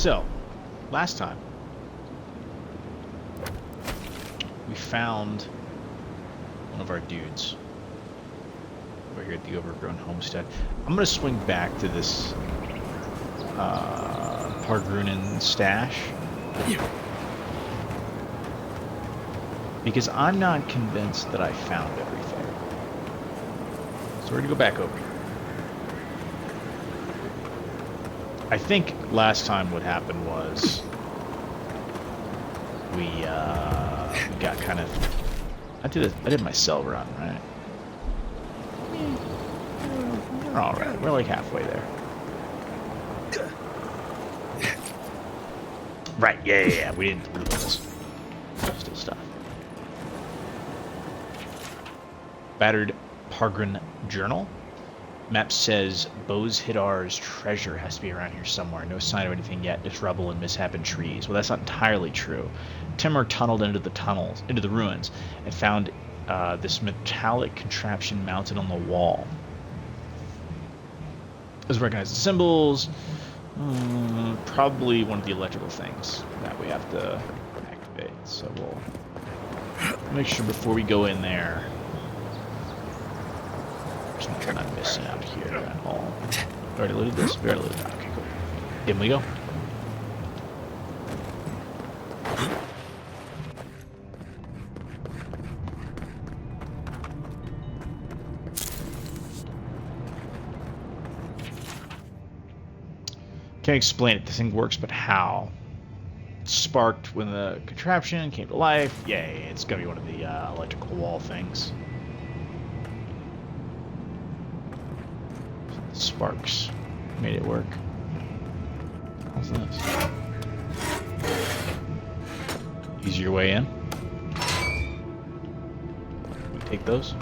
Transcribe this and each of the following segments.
So, last time we found one of our dudes over here at the Overgrown Homestead. I'm gonna swing back to this Pargrunen stash because I'm not convinced that I found everything. So we're gonna go back over here. I think last time what happened was we got kind of. I did my cell run, right? We're all right. We're like halfway there. Right? Yeah. We didn't lose this. Still stuff. Battered Pargrin Journal. Map says Bose Hidar's treasure has to be around here somewhere. No sign of anything yet. Just rubble and misshapen trees. Well, that's not entirely true. Timur tunneled into the ruins, and found this metallic contraption mounted on the wall. Let's recognize the symbols. Probably one of the electrical things that we have to activate. So we'll make sure before we go in there. We're not missing out here at all. We already looted this? We already looted that. Okay, cool. In we go. Can't explain it. This thing works, but how? It sparked when the contraption came to life. Yay, it's gonna be one of the electrical wall things. Sparks made it work. What's this? Easier way in. We take those.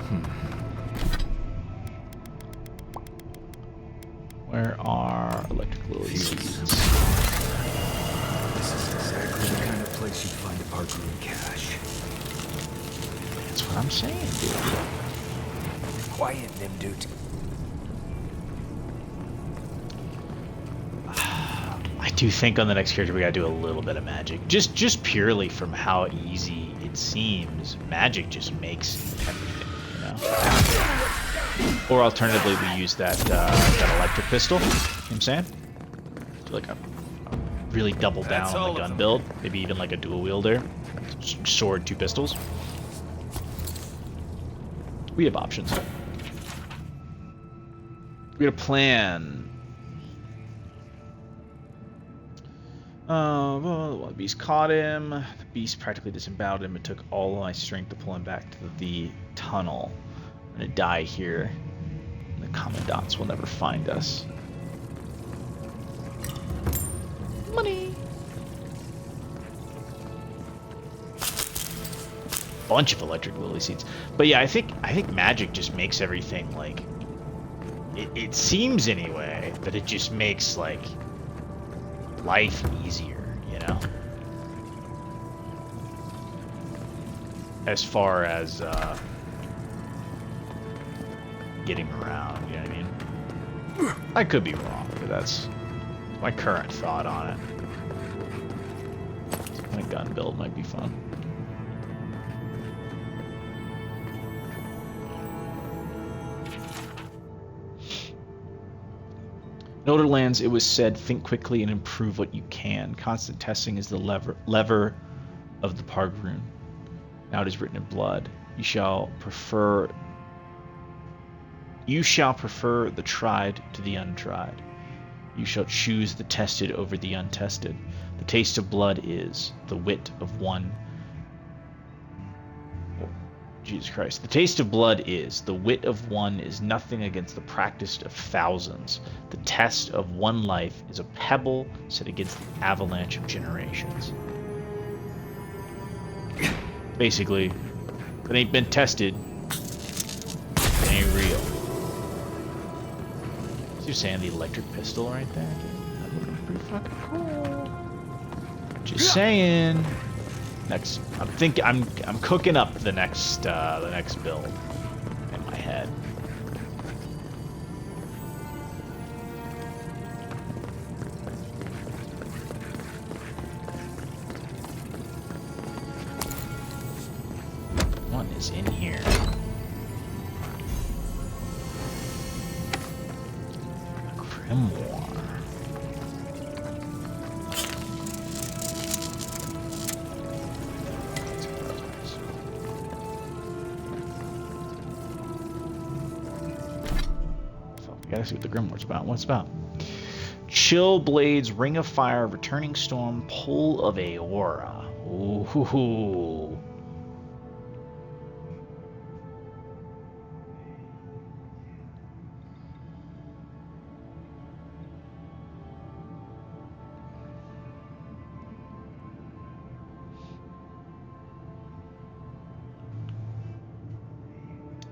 Where are electric lily seeds? This is exactly the kind of place you'd find a Pargrunen cache. That's what I'm saying, dude. Quiet, Nimdut. I do think on the next character we gotta do a little bit of magic. Just purely from how easy it seems. Magic just makes everything, you know? Or alternatively, we use that electric pistol. You know what I'm saying? Do like a really double down on the gun build. Maybe even like a dual wielder. Sword, 2 pistols. We have options. We got a plan. Well, the beast caught him. The beast practically disemboweled him. It took all of my strength to pull him back to the tunnel. I'm gonna die here. The commandants will never find us. Money. Bunch of electric lily seeds. But yeah, I think magic just makes everything like. It seems anyway that it just makes like. Life easier, you know? As far as getting around, you know what I mean? I could be wrong, but that's my current thought on it. My gun build might be fun. In Olderlands, it was said, think quickly and improve what you can. Constant testing is the lever of the Pargrun. Now it is written in blood. You shall prefer the tried to the untried. You shall choose the tested over the untested. The taste of blood is the wit of one. Jesus Christ. The taste of blood is, the wit of one is nothing against the practice of thousands. The test of one life is a pebble set against the avalanche of generations. Basically, if it ain't been tested, it ain't real. So you're saying the electric pistol right there? That would be pretty fucking cool. Just saying. Next, I'm cooking up the next build in my head. is in here. A grimoire. Gotta see what the grimoire's about. What's it about? Chill Blades, Ring of Fire, Returning Storm, Pull of Aora. Ooh.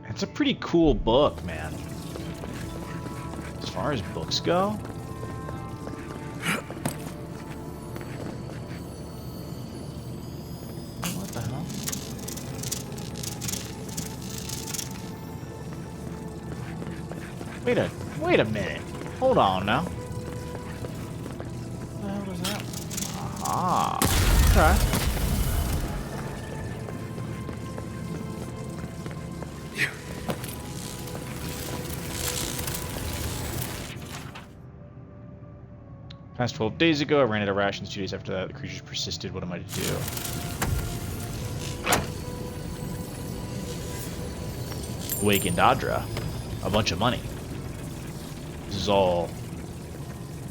It's a pretty cool book, man. As far as books go. What the hell? Wait a minute. Hold on now. What the hell was that? Aha. Okay. Past 12 days ago, I ran out of rations. 2 days after that, the creatures persisted. What am I to do? Awaken Dadra. A bunch of money. This is all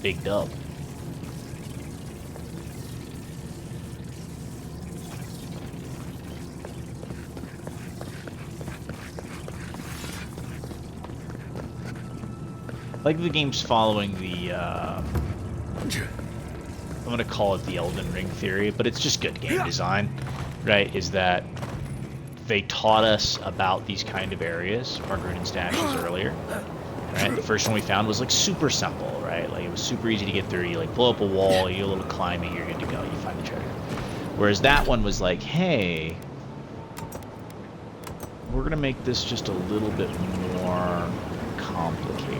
big dub. Like the game's following the, I'm gonna call it the Elden Ring theory, but it's just good game design, right? Is that they taught us about these kind of areas, Margaret and stashes earlier, right? The first one we found was like super simple, right? Like it was super easy to get through. You like blow up a wall, you do a little climbing, you're good to go, you find the treasure. Whereas that one was like, hey, we're gonna make this just a little bit more complicated. You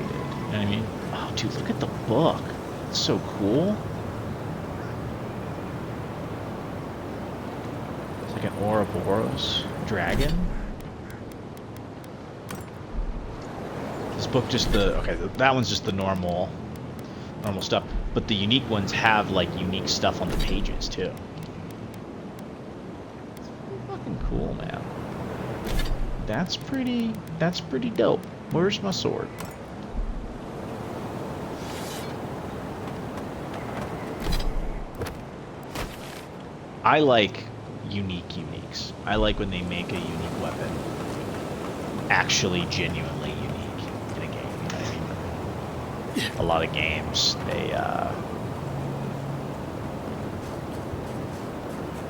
know what I mean? Oh, dude, look at the book. It's so cool. It's like an Ouroboros dragon. This book just that one's just the normal stuff, but the unique ones have like unique stuff on the pages too. It's fucking cool, man. That's pretty dope. Where's my sword? I like uniques. I like when they make a unique weapon actually genuinely unique in a game. You know what I mean? A lot of games,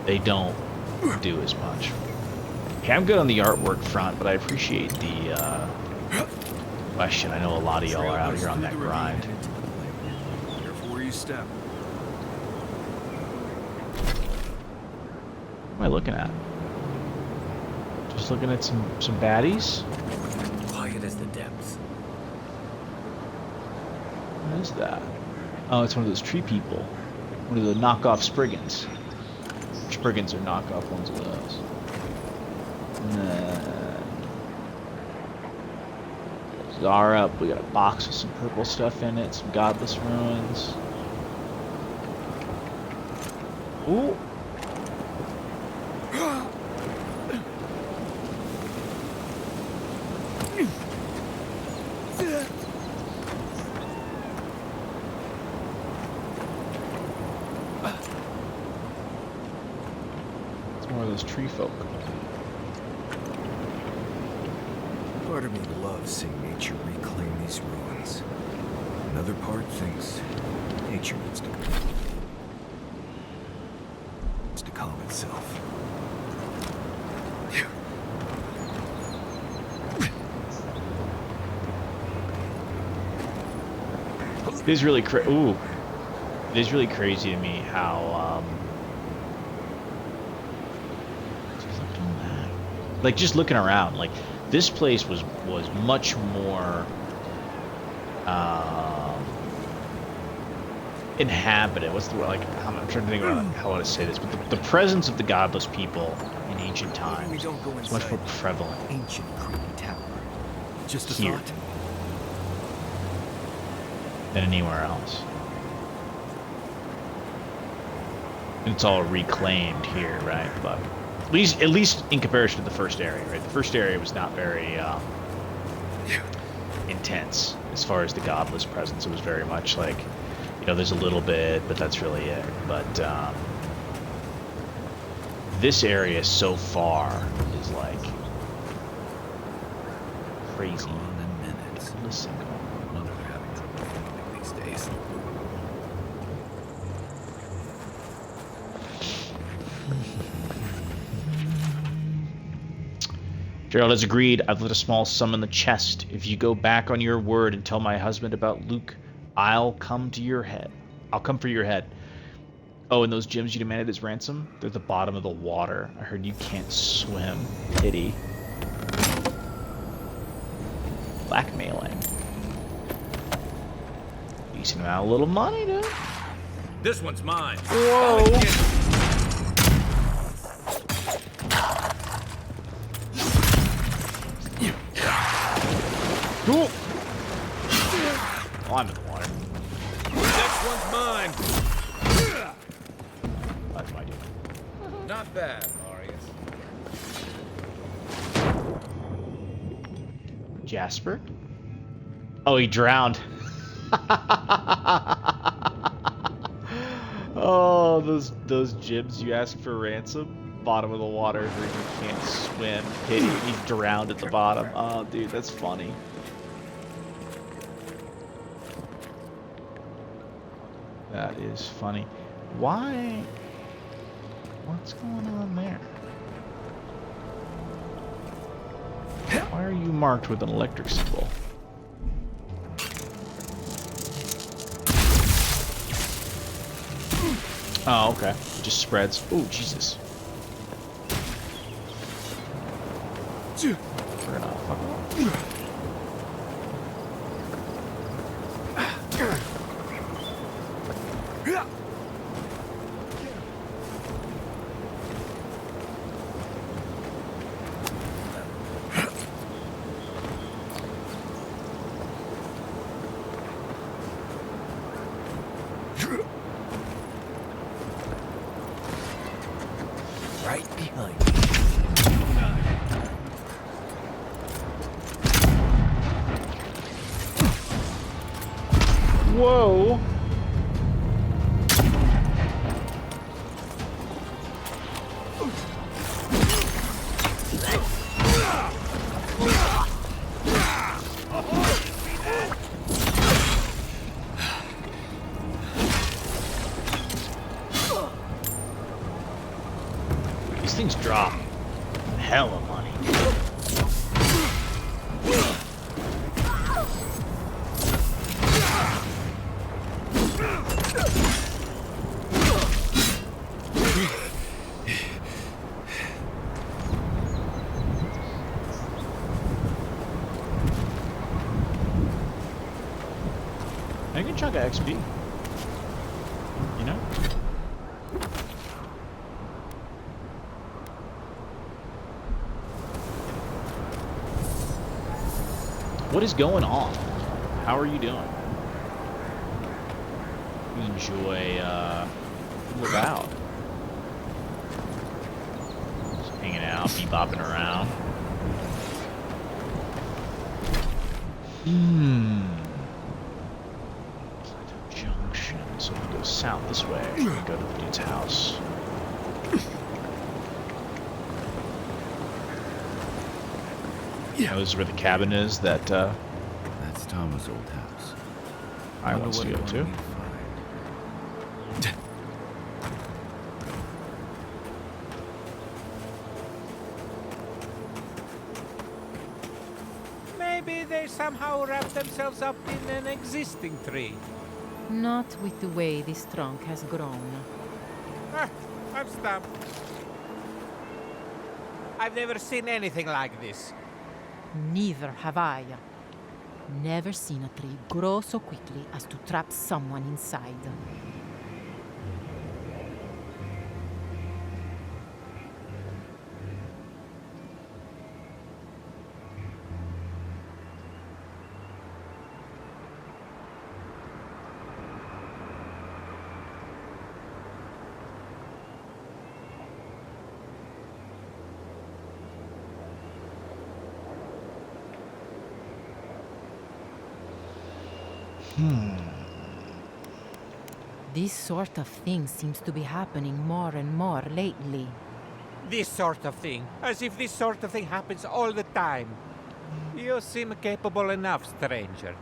they don't do as much. Okay, I'm good on the artwork front, but I appreciate the question. I know a lot of y'all are out here on that grind. Careful where you step. What am I looking at? Just looking at some baddies? Quiet as the depths. What is that? Oh, it's one of those tree people. One of the knockoff Spriggans. Spriggans are knockoff ones of those. Zara, we got a box with some purple stuff in it, some godless ruins. Ooh. It's more of those tree folk. Part of me loves seeing nature reclaim these ruins. Another part thinks nature needs to calm itself. It is really it is really crazy to me how just look at all that. Like just looking around, like this place was much more inhabited. What's the word? Like I'm trying to think about how to say this, but the presence of the godless people in ancient Maybe times. we don't go It's much more inside prevalent ancient creepy tower. Just a here thought. than anywhere else. It's all reclaimed here, right? But at least in comparison to the first area, right? The first area was not very intense as far as the godless presence. It was very much like, you know, there's a little bit, but that's really it. But this area so far is like crazy. Listen. Wonder they're having trouble finding these days. Gerald has agreed. I've lit a small sum in the chest. If you go back on your word and tell my husband about Luke, I'll come to your head. I'll come for your head. Oh, and those gems you demanded as ransom? They're at the bottom of the water. I heard you can't swim. Pity. Blackmailing. Decent amount of little money, dude. This one's mine. Whoa. Cool. Oh, I'm in the water. Next one's mine. That's my dude. Not bad, Marius. Jasper? Oh, he drowned. Oh, those gems you asked for ransom? Bottom of the water where you can't swim. Pity, he drowned at the bottom. Oh, dude, that's funny. That is funny. Why? What's going on there? Why are you marked with an electric symbol? Oh, okay. Just spreads. Oh, Jesus. We're gonna fuck up. Right behind you. Whoa. These things drop hella money. I can chunk of XP. You know? What is going on? How are you doing? You enjoy Avowed. Just hanging out, bebopping around. Junction. So we go south this way. We go to the dude's house. Yeah, this is where the cabin is that That's Thomas' old house. I wants to go to. Maybe they somehow wrap themselves up in an existing tree. Not with the way this trunk has grown. Ah, I'm stumped. I've never seen anything like this. Neither have I. Never seen a tree grow so quickly as to trap someone inside. This sort of thing seems to be happening more and more lately. This sort of thing. As if this sort of thing happens all the time. You seem capable enough, stranger.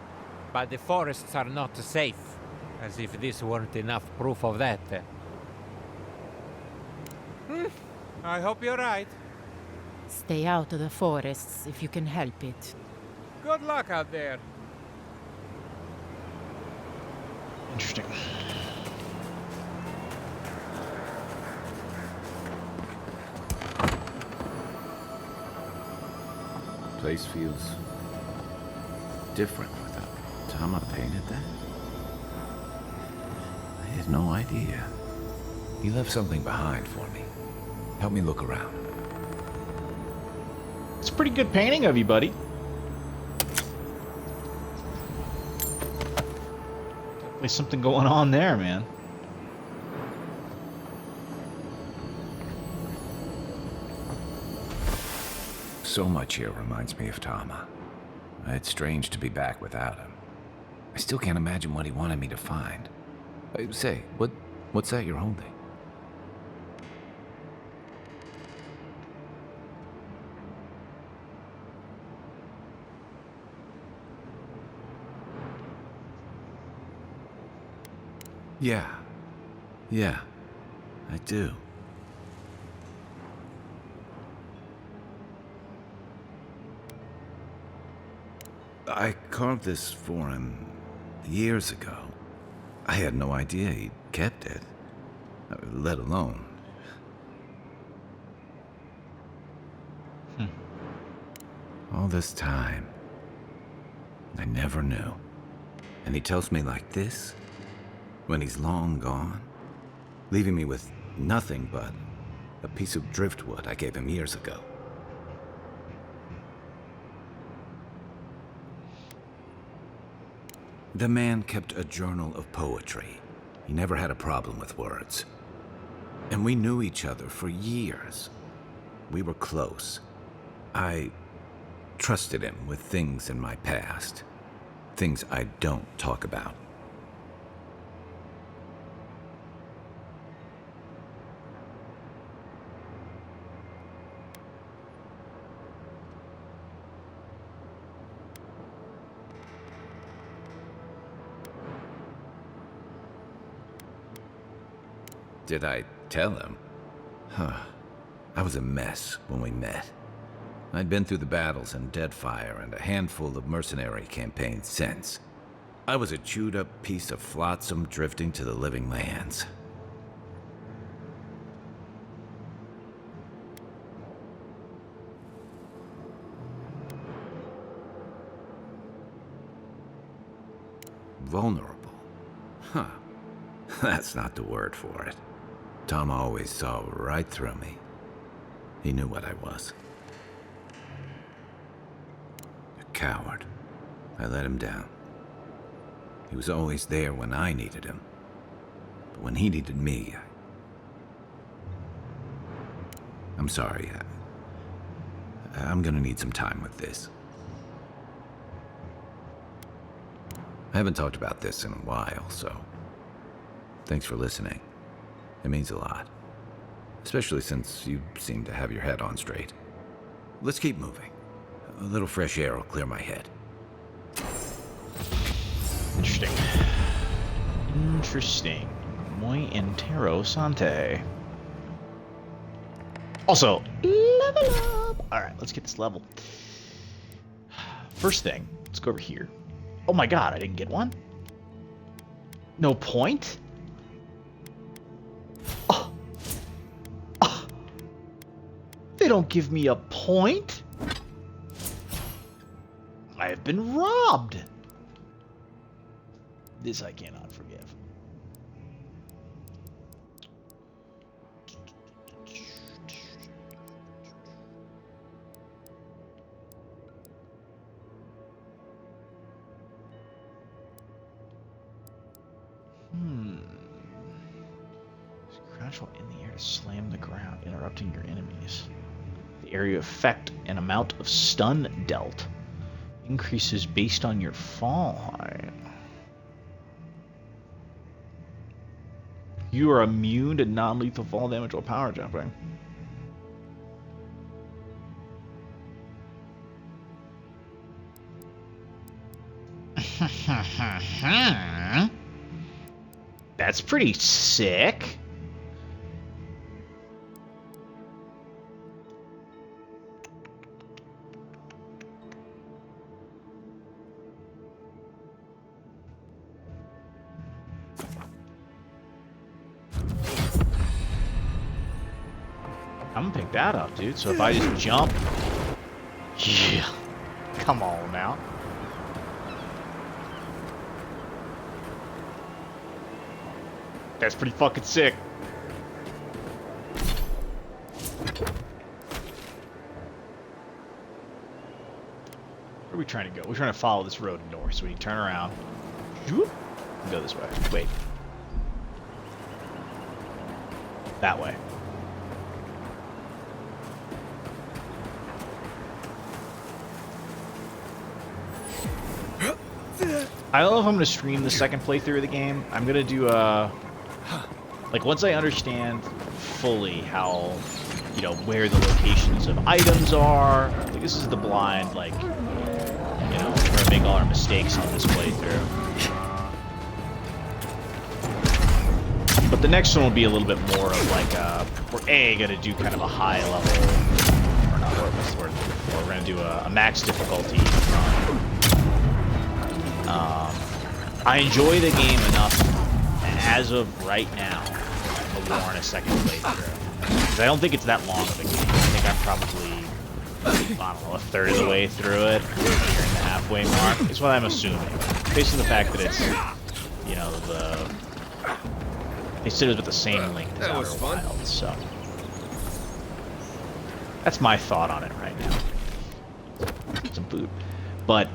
But the forests are not safe. As if this weren't enough proof of that. I hope you're right. Stay out of the forests if you can help it. Good luck out there. Interesting. Place feels different without Tama painted that. I had no idea. He left something behind for me. Help me look around. It's a pretty good painting of you, buddy. Definitely something going on there, man. So much here reminds me of Tama. It's strange to be back without him. I still can't imagine what he wanted me to find. Say, what's that you're holding? Yeah, I do. I carved this for him years ago. I had no idea he kept it, let alone. All this time, I never knew. And he tells me like this, when he's long gone, leaving me with nothing but a piece of driftwood I gave him years ago. The man kept a journal of poetry. He never had a problem with words. And we knew each other for years. We were close. I trusted him with things in my past. Things I don't talk about. Did I tell him? I was a mess when we met. I'd been through the battles in Deadfire and a handful of mercenary campaigns since. I was a chewed-up piece of flotsam drifting to the living lands. Vulnerable? Huh. That's not the word for it. Tom always saw right through me. He knew what I was. A coward. I let him down. He was always there when I needed him. But when he needed me, I'm sorry. I'm gonna need some time with this. I haven't talked about this in a while, so thanks for listening. It means a lot. Especially since you seem to have your head on straight. Let's keep moving. A little fresh air will clear my head. Interesting. Interesting. Muy interesante. Also, level up! Alright, let's get this level. First thing, let's go over here. Oh my god, I didn't get one? No point? They don't give me a point? I have been robbed. This I cannot forgive. Crouch while in the air to slam the ground, interrupting your enemies. The area effect and amount of stun dealt increases based on your fall height. You are immune to non-lethal fall damage while power jumping. That's pretty sick. I'm gonna pick that up, dude. So if I just jump... Yeah. Come on now. That's pretty fucking sick. Where are we trying to go? We're trying to follow this road north. So we turn around. Whoop, and go this way. Wait. That way. I don't know if I'm going to stream the second playthrough of the game. I'm going to do a... Like, once I understand fully how, you know, where the locations of items are. Like, this is the blind, like, you know, we're going to make all our mistakes on this playthrough. But the next one will be a little bit more of like we're going to do kind of a high level, or not, what's the word? We're going to do a max difficulty run. I enjoy the game enough, as of right now, to warrant a second playthrough. Because I don't think it's that long of a game. I think I'm probably, I don't know, a third of the way through it, nearing the halfway mark. Is what I'm assuming. Based on the fact that it's, you know, they said it was with the same length as Outer Wilds, so. That's my thought on it right now. Some food. But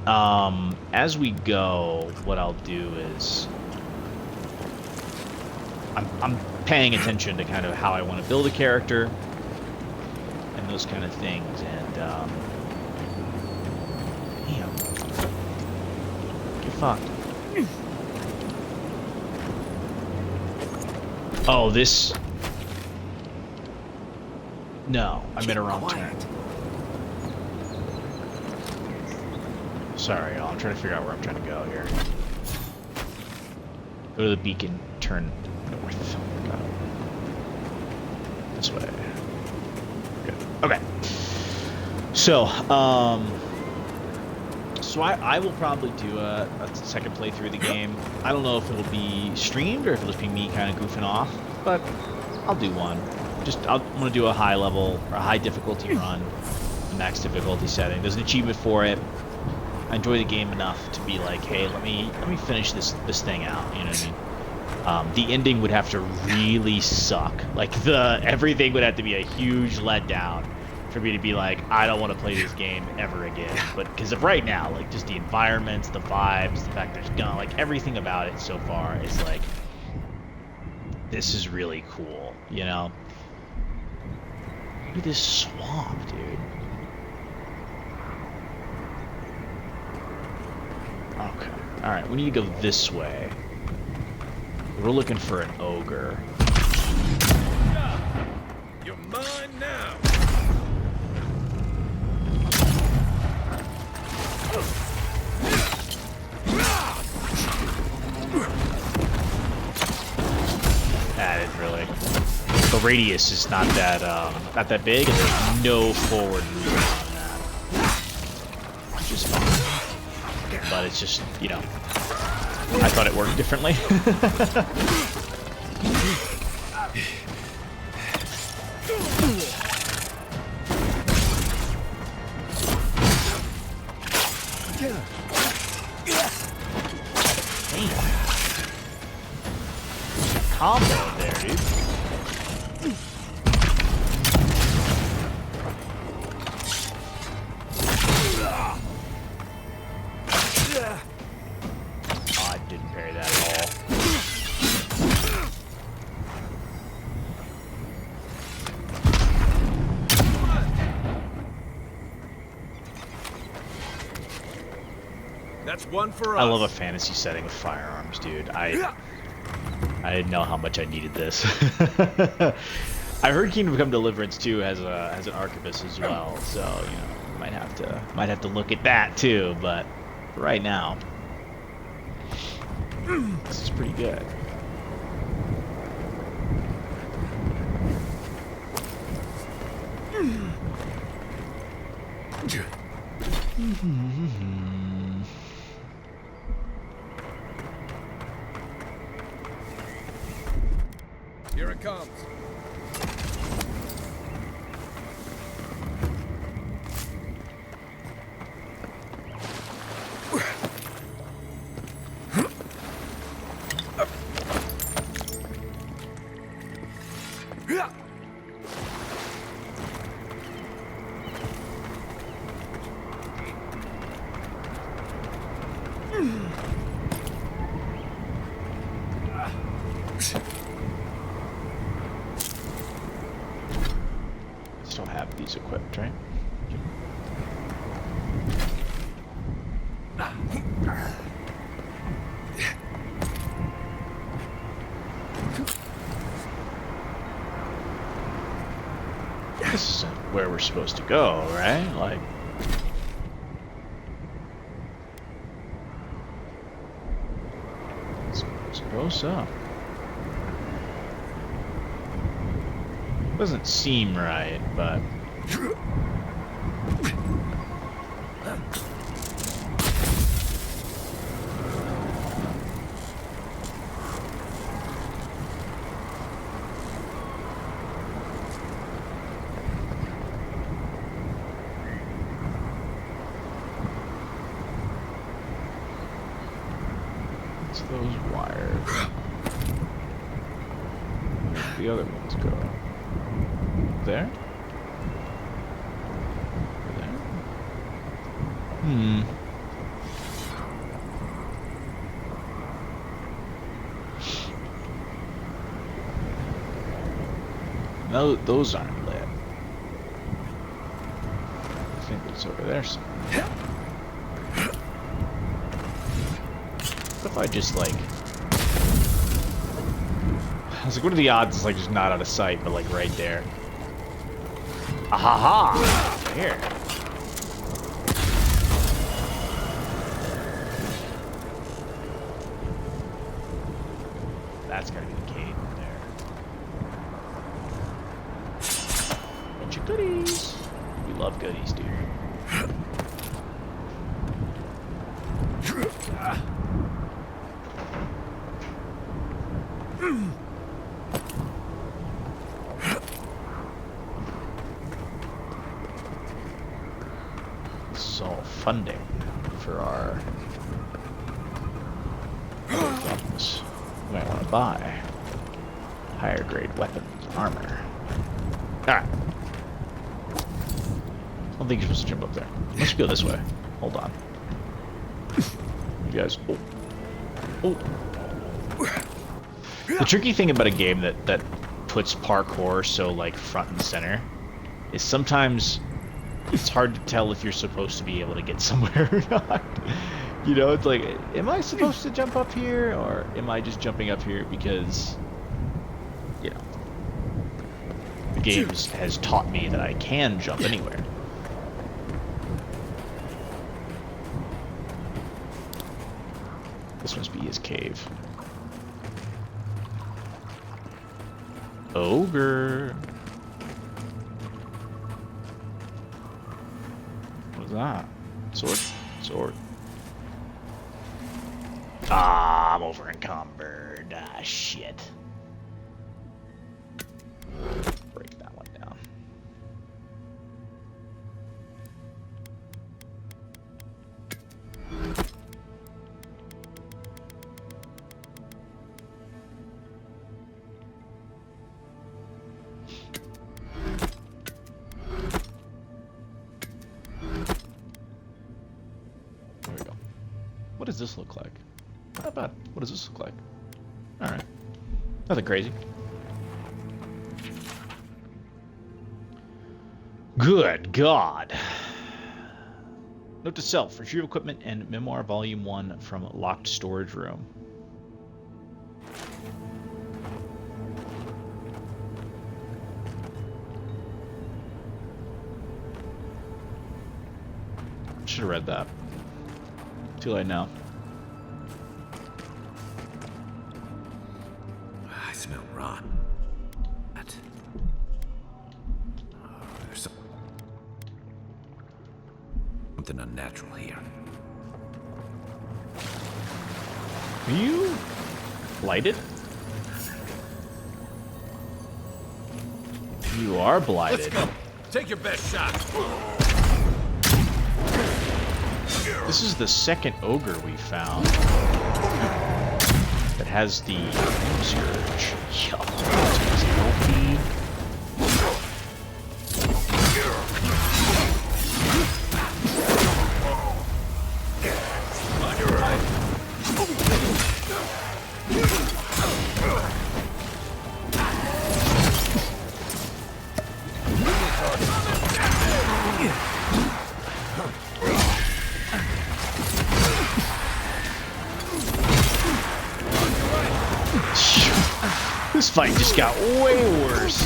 as we go, what I'll do is I'm paying attention to kind of how I want to build a character and those kind of things. And damn, get fucked. Oh, this. No, I made a wrong turn. Sorry, y'all. I'm trying to figure out where I'm trying to go here. Go to the beacon, turn north. Got it. This way. Good. Okay. So, I will probably do a second playthrough of the game. I don't know if it'll be streamed or if it'll just be me kind of goofing off, but I'll do one. I'm gonna do a high level or a high difficulty run, the max difficulty setting. There's an achievement for it. I enjoy the game enough to be like, hey, let me finish this thing out. You know what I mean? The ending would have to really suck. Like everything would have to be a huge letdown for me to be like, I don't want to play this game ever again. But because of right now, like just the environments, the vibes, the fact there's gun, like everything about it so far is like, this is really cool. You know? Look at this swamp, dude. Okay. Alright, we need to go this way. We're looking for an ogre. You're mine now. That is really. The radius is not that big, and there's no forward movement on that. Which is fine. But it's just, you know, I thought it worked differently. Combo there, dude. Oh, I didn't parry that at all. That's one for us. I love a fantasy setting with firearms, dude. I I didn't know how much I needed this. I heard Kingdom Come Deliverance 2 has an archivist as well, so you know, might have to look at that too. But for right now, this is pretty good. Here it comes. Still have these equipped, right? This is where we're supposed to go, right? Like, suppose so. Doesn't seem right, but it's those wires. Where'd the other ones go? There? Over there? No, those aren't lit. I think it's over there somewhere. What if I just like... I was like, what are the odds it's like just not out of sight, but like right there? Ahaha! Here. That's gotta be the cave there. Bunch of goodies. We love goodies, dude. This is all funding for our weapons. We might want to buy higher grade weapons, armor. Alright. I don't think you're supposed to jump up there. Let's go this way. Hold on. You guys. Oh. Oh. The tricky thing about a game that puts parkour so like front and center is sometimes it's hard to tell if you're supposed to be able to get somewhere or not. You know, it's like, am I supposed to jump up here, or am I just jumping up here because, you know, the game has taught me that I can jump anywhere. This must be his cave. Ogre. What is that? Sword? Sword. Ah, I'm over encumbered. Ah, shit. Break that one down. There we go. What does this look like? Not bad. What does this look like? Alright. Nothing crazy. Good God. Note to self. Retrieve equipment and Memoir Volume 1 from locked storage room. should have read that. Too late now. I smell rot. There's something unnatural here. Are you blighted? You are blighted. Let's go. Take your best shot. This is the second ogre we found that has the scourge. Yo, it's healthy. On your right. This fight just got way worse.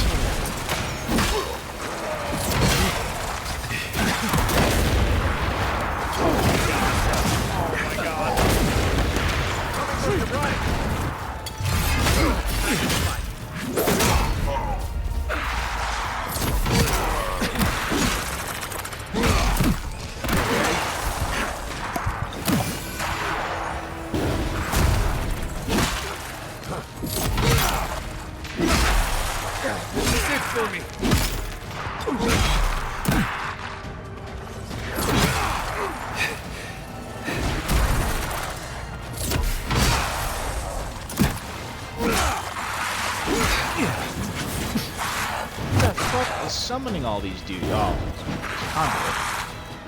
Summoning all these dudes. Oh,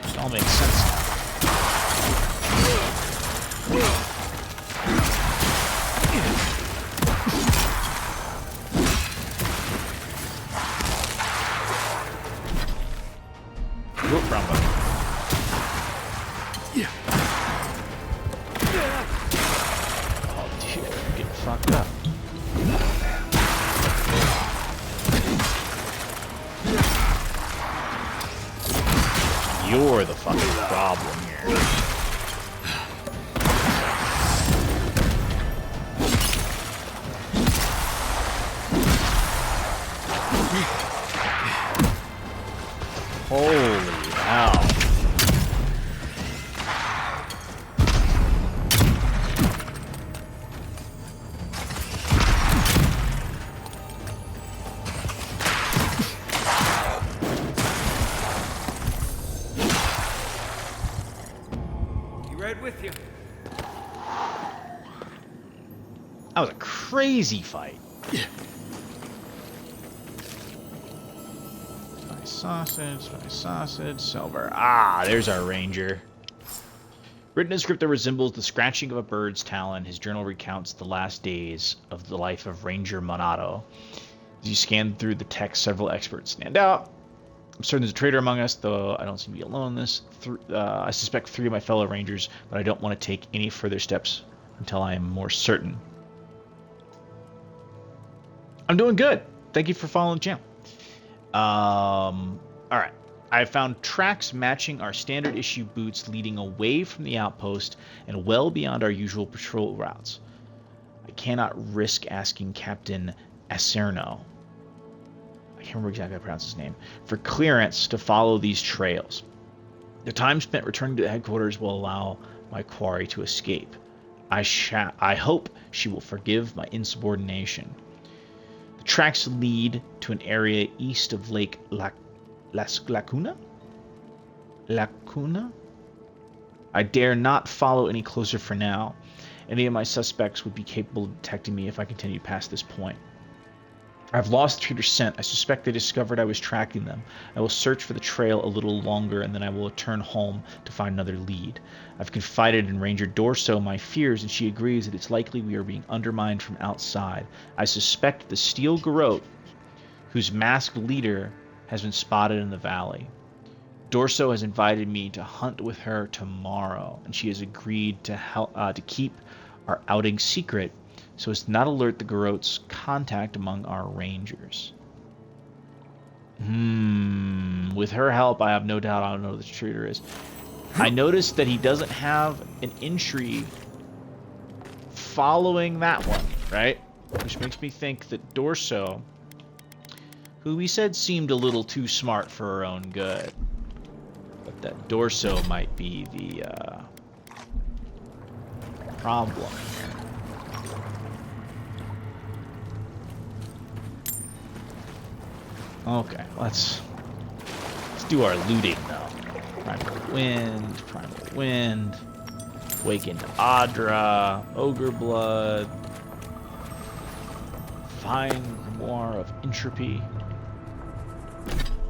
it all makes sense now. Whoop, Rumbo. Oh, dude, I'm getting fucked up. You're the fucking problem here. Holy hell. With you. That was a crazy fight. Spice sausage, silver. Ah, there's our ranger. Written in a script that resembles the scratching of a bird's talon, his journal recounts the last days of the life of Ranger Monato. As you scan through the text, several experts stand out. I'm certain there's a traitor among us, though I don't seem to be alone in this. I suspect 3 of my fellow rangers, but I don't want to take any further steps until I am more certain. I'm doing good. Thank you for following the channel. Alright. I found tracks matching our standard issue boots leading away from the outpost and well beyond our usual patrol routes. I cannot risk asking Captain Acerno, I can't remember exactly how to pronounce his name, for clearance to follow these trails. The time spent returning to the headquarters will allow my quarry to escape. I hope she will forgive my insubordination. The tracks lead to an area east of Lake Lacuna? Lacuna? I dare not follow any closer for now. Any of my suspects would be capable of detecting me if I continue past this point. I've lost the traitor's scent. I suspect they discovered I was tracking them. I will search for the trail a little longer, and then I will return home to find another lead. I've confided in Ranger Dorso my fears, and she agrees that it's likely we are being undermined from outside. I suspect the Steel Garrote, whose masked leader has been spotted in the valley. Dorso has invited me to hunt with her tomorrow, and she has agreed to help to keep our outing secret, so as to not alert the Garrote's contact among our rangers. With her help, I have no doubt I don't know who the traitor is. I noticed that he doesn't have an entry following that one, right? Which makes me think that Dorso, who we said seemed a little too smart for her own good, but that Dorso might be the problem. Okay, let's do our looting now. Primal Wind, Wakened Adra, Ogre Blood, Fine Grimoire of Entropy.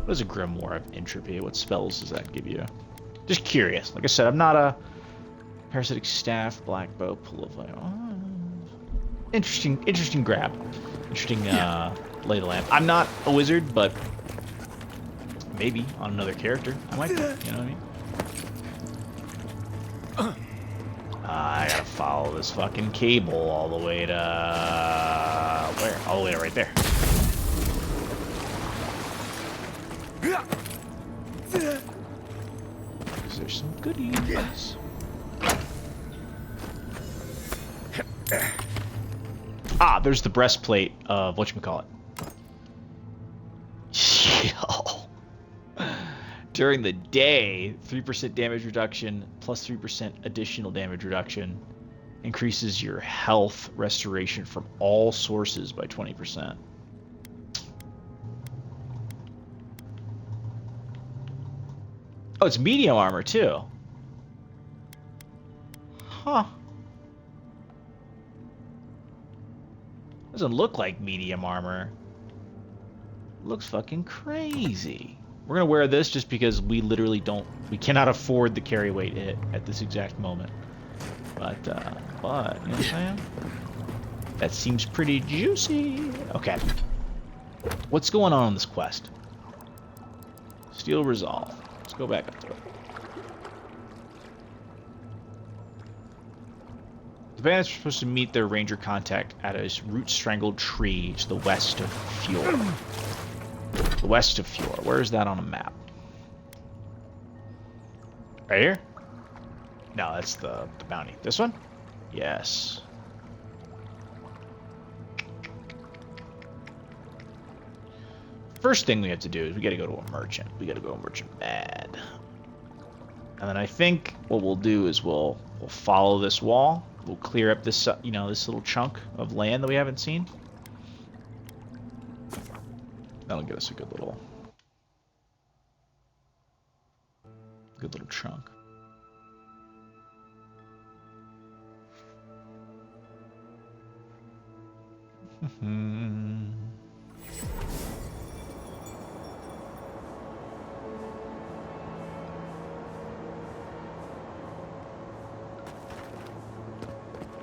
What is a Grimoire of Entropy? What spells does that give you? Just curious. Like I said, I'm not a Parasitic Staff, Black Bow, Pull of Light. Oh, interesting grab. Interesting lay of the land. I'm not a wizard, but maybe on another character I might be. You know what I mean? I gotta follow this fucking cable all the way to where? All the way to right there. There's some goodies. Ah, there's the breastplate of whatchamacallit. Yo. During the day, 3% damage reduction plus 3% additional damage reduction increases your health restoration from all sources by 20%. Oh, it's medium armor too. Huh. Doesn't look like medium armor. Looks fucking crazy. We're gonna wear this just because we literally we cannot afford the carry weight hit at this exact moment. But, you know what I'm saying? That seems pretty juicy. Okay. What's going on in this quest? Steel Resolve. Let's go back up to it. The bandits are supposed to meet their ranger contact at a root-strangled tree to the west of Fjord. The west of Fjord. Where is that on a map? Right here? No, that's the bounty. This one? Yes. First thing we have to do is we gotta go to a merchant. We gotta go to a merchant bad. And then I think what we'll do is we'll follow this wall. We'll clear up this, you know, this little chunk of land that we haven't seen. That'll get us a good little chunk.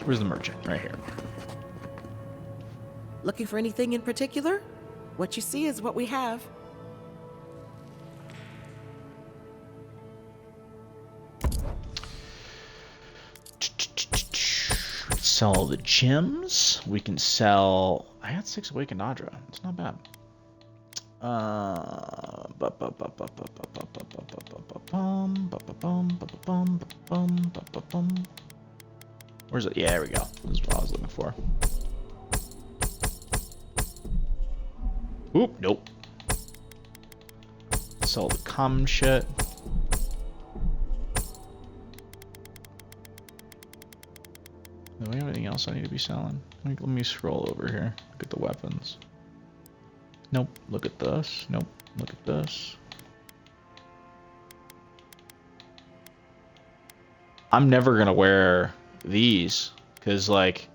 Where's the merchant? Right here. Looking for anything in particular? What you see is what we have. Sell the gems. We can sell. I had 6 Awakened Adra. It's not bad. Where's it? Yeah, there we go. This is what I was looking for. Oop, nope. Sell the common shit. Do we have anything else I need to be selling? Let me scroll over here. Look at the weapons. Nope. Look at this. Nope. Look at this. I'm never gonna wear these because, like,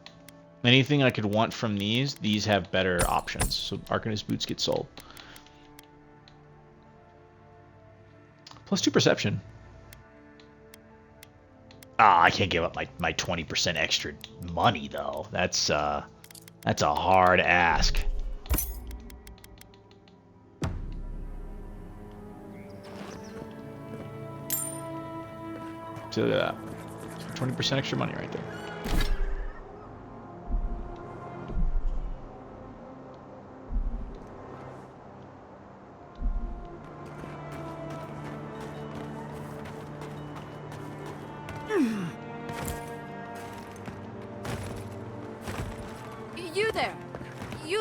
anything I could want from these have better options. So Arcanist boots get sold. Plus 2 perception. Ah, I can't give up my 20% extra money though. That's a hard ask. So look at that. 20% extra money right there.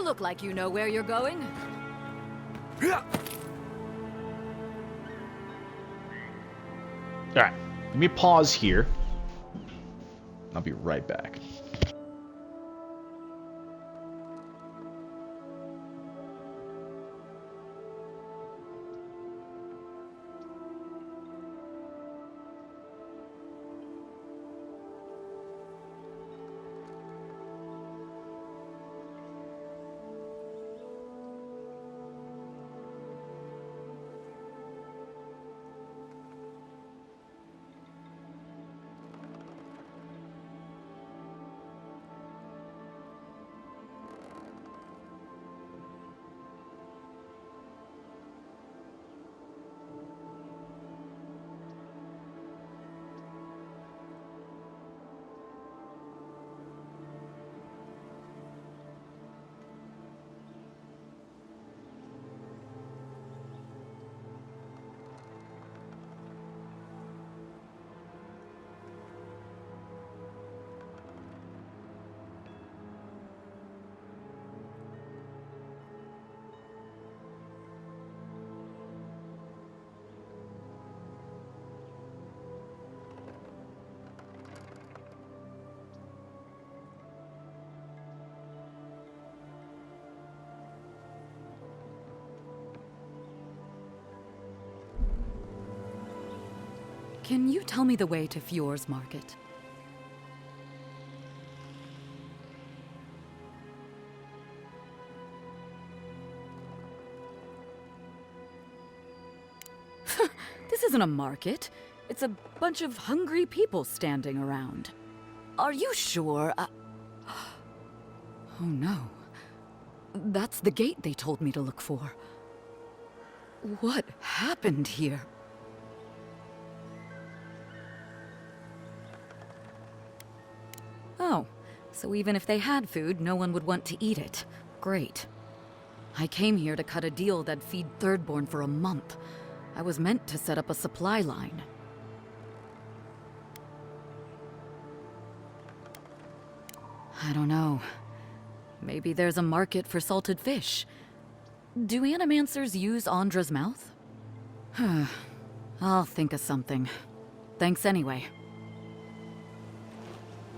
look like you know where you're going. Alright, let me pause here. I'll be right back. Can you tell me the way to Fjord's Market? This isn't a market. It's a bunch of hungry people standing around. Are you sure? Oh no. That's the gate they told me to look for. What happened here? Oh, so even if they had food, no one would want to eat it. Great. I came here to cut a deal that'd feed Thirdborn for a month. I was meant to set up a supply line. I don't know. Maybe there's a market for salted fish. Do animancers use Andra's mouth? I'll think of something. Thanks anyway.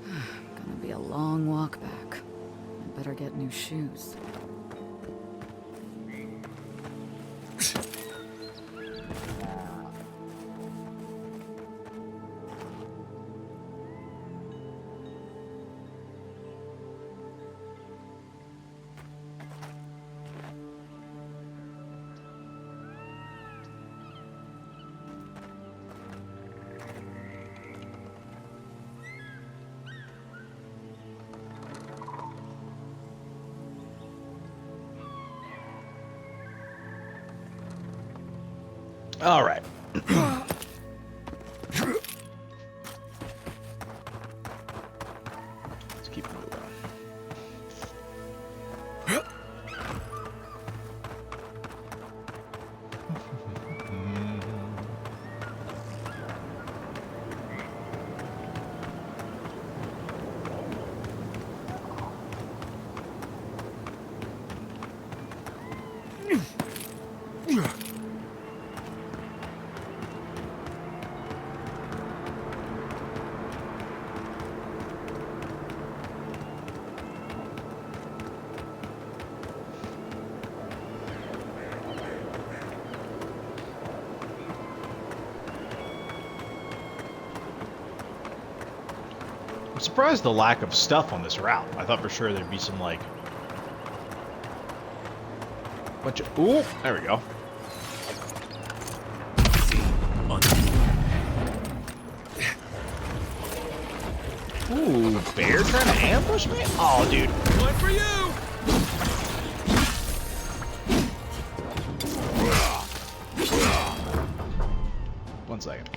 Gonna be a long walk back. I better get new shoes. All right. Let's keep moving. I'm surprised the lack of stuff on this route. I thought for sure there'd be some like bunch of ooh, there we go. Ooh, bear trying to ambush me? Oh, dude. One for you! One second.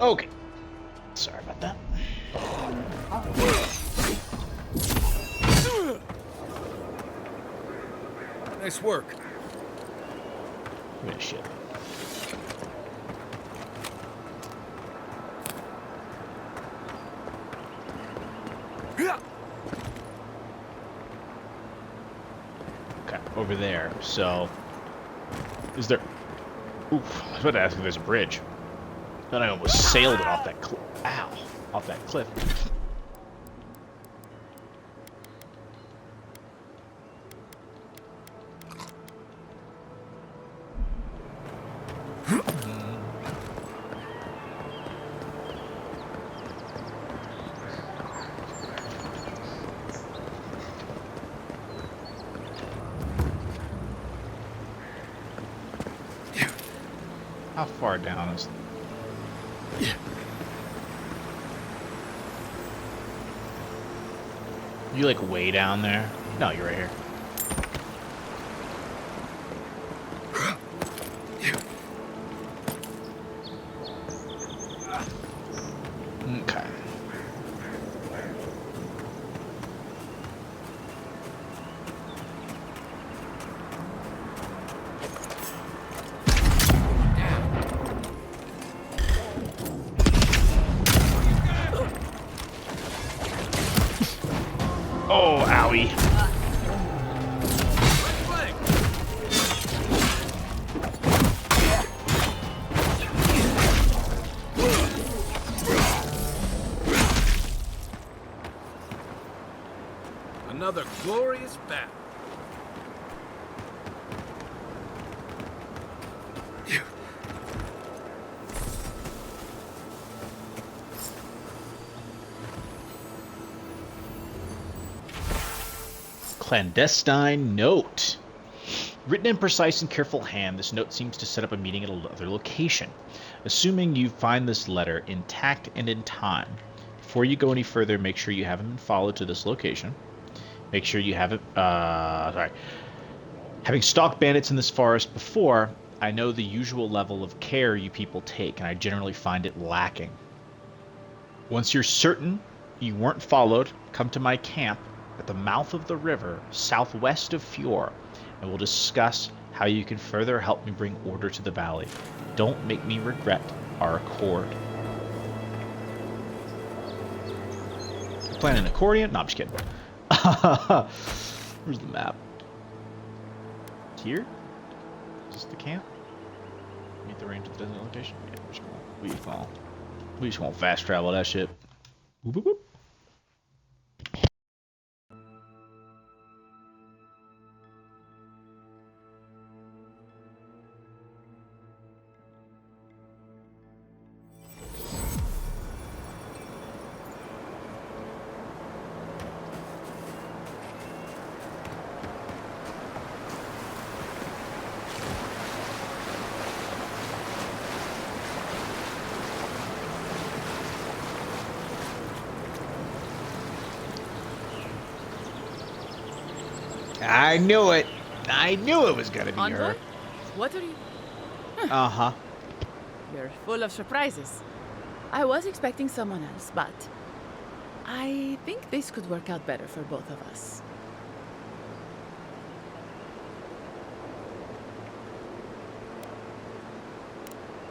Okay. Sorry about that. Nice work. Wait, shit. Okay, over there. So, is there? Oof! I was about to ask if there's a bridge. Then I almost sailed it off that cliff. Ow! Off that cliff. How far down is? You like way down there? No, you're right here. Okay. Oh, owie. Another glorious battle. Clandestine note. Written in precise and careful hand, this note seems to set up a meeting at another location. Assuming you find this letter intact and in time, before you go any further, make sure you haven't been followed to this location. Make sure you haven't, Having stalked bandits in this forest before, I know the usual level of care you people take, and I generally find it lacking. Once you're certain you weren't followed, come to my camp at the mouth of the river, southwest of Fjord, and we'll discuss how you can further help me bring order to the valley. Don't make me regret our accord. Playing an accordion? No, I'm just kidding. Where's the map? Here? Is this the camp? Meet the range of the designated location? Yeah, we just gonna fast travel that shit. Whoop, whoop, whoop. I knew it. I knew it was gonna be Envoy? her. What are you? Uh-huh. You're full of surprises. I was expecting someone else, but I think this could work out better for both of us.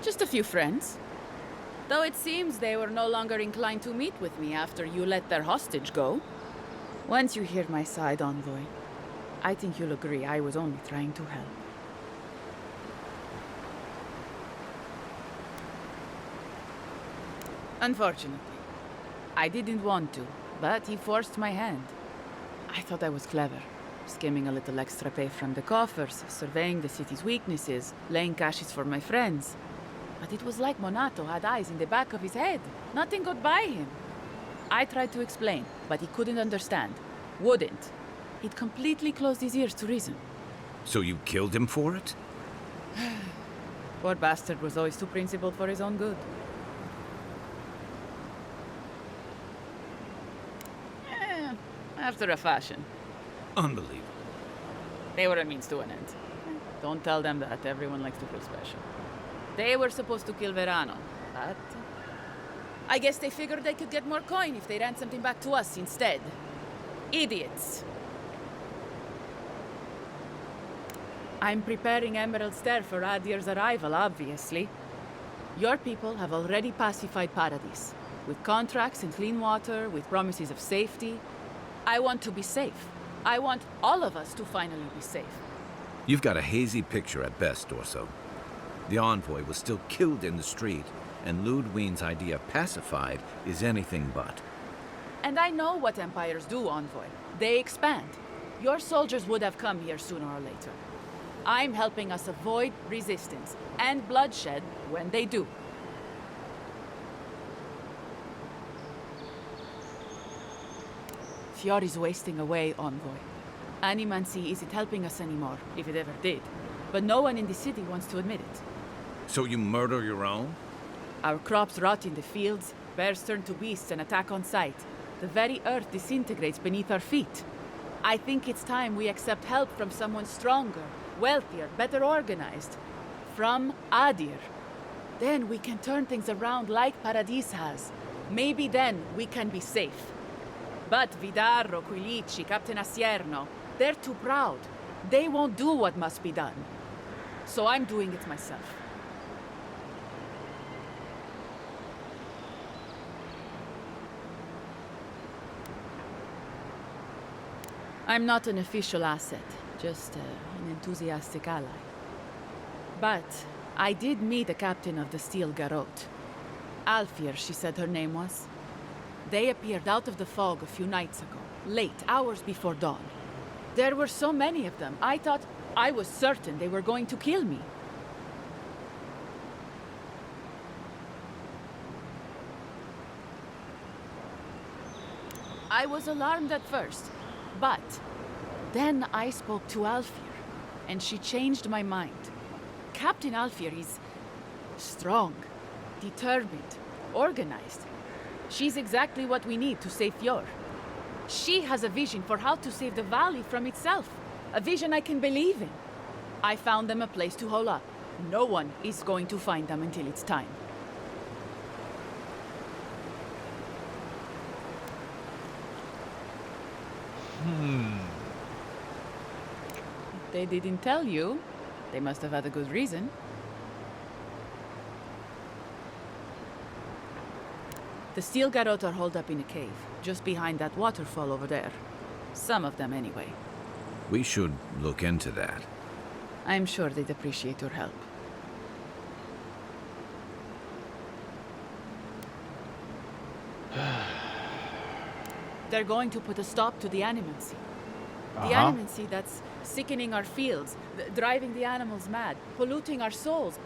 Just a few friends. Though it seems they were no longer inclined to meet with me after you let their hostage go. Once you hear my side, Envoy, I think you'll agree I was only trying to help. Unfortunately, I didn't want to, but he forced my hand. I thought I was clever, skimming a little extra pay from the coffers, surveying the city's weaknesses, laying caches for my friends. But it was like Monato had eyes in the back of his head. Nothing got by him. I tried to explain, but he couldn't understand. Wouldn't. He'd completely closed his ears to reason. So you killed him for it? Poor bastard was always too principled for his own good. After a fashion. Unbelievable. They were a means to an end. Don't tell them that. Everyone likes to feel special. They were supposed to kill Verano, but I guess they figured they could get more coin if they ran something back to us instead. Idiots. I'm preparing Emerald Stair for Adir's arrival, obviously. Your people have already pacified Paradise, with contracts and clean water, with promises of safety. I want to be safe. I want all of us to finally be safe. You've got a hazy picture at best, Dorso. The envoy was still killed in the street, and Ludwine's idea pacified is anything but. And I know what empires do, Envoy. They expand. Your soldiers would have come here sooner or later. I'm helping us avoid resistance and bloodshed when they do. Fiori's wasting away, Envoy. Animancy isn't helping us anymore, if it ever did. But no one in the city wants to admit it. So you murder your own? Our crops rot in the fields, bears turn to beasts and attack on sight. The very earth disintegrates beneath our feet. I think it's time we accept help from someone stronger, wealthier, better organized. From Adir. Then we can turn things around like Paradis has. Maybe then we can be safe. But Vidarro, Quilici, Captain Asierno, they're too proud. They won't do what must be done. So I'm doing it myself. I'm not an official asset, just an enthusiastic ally. But I did meet the captain of the Steel Garrote. Alfir, she said her name was. They appeared out of the fog a few nights ago, late, hours before dawn. There were so many of them, I was certain they were going to kill me. I was alarmed at first, but then I spoke to Alfir, and she changed my mind. Captain Alfir is strong, determined, organized. She's exactly what we need to save Fjord. She has a vision for how to save the valley from itself, a vision I can believe in. I found them a place to hole up. No one is going to find them until it's time. If they didn't tell you, they must have had a good reason. The Steel Garrote are holed up in a cave, just behind that waterfall over there. Some of them, anyway. We should look into that. I'm sure they'd appreciate your help. They're going to put a stop to the animancy. The animancy that's sickening our fields, driving the animals mad, polluting our souls.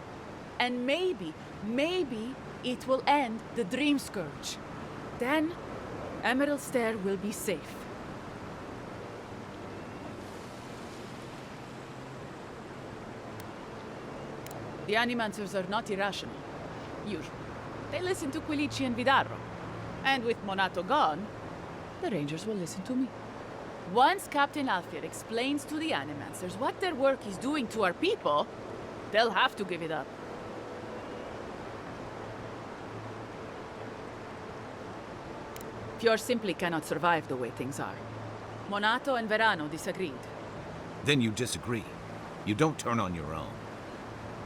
And maybe it will end the Dream Scourge. Then, Emerald Stair will be safe. The Animancers are not irrational, usually. They listen to Quilici and Vidarro. And with Monato gone, the Rangers will listen to me. Once Captain Alfir explains to the Animancers what their work is doing to our people, they'll have to give it up. Fjord simply cannot survive the way things are. Monato and Verano disagreed. Then you disagree. You don't turn on your own.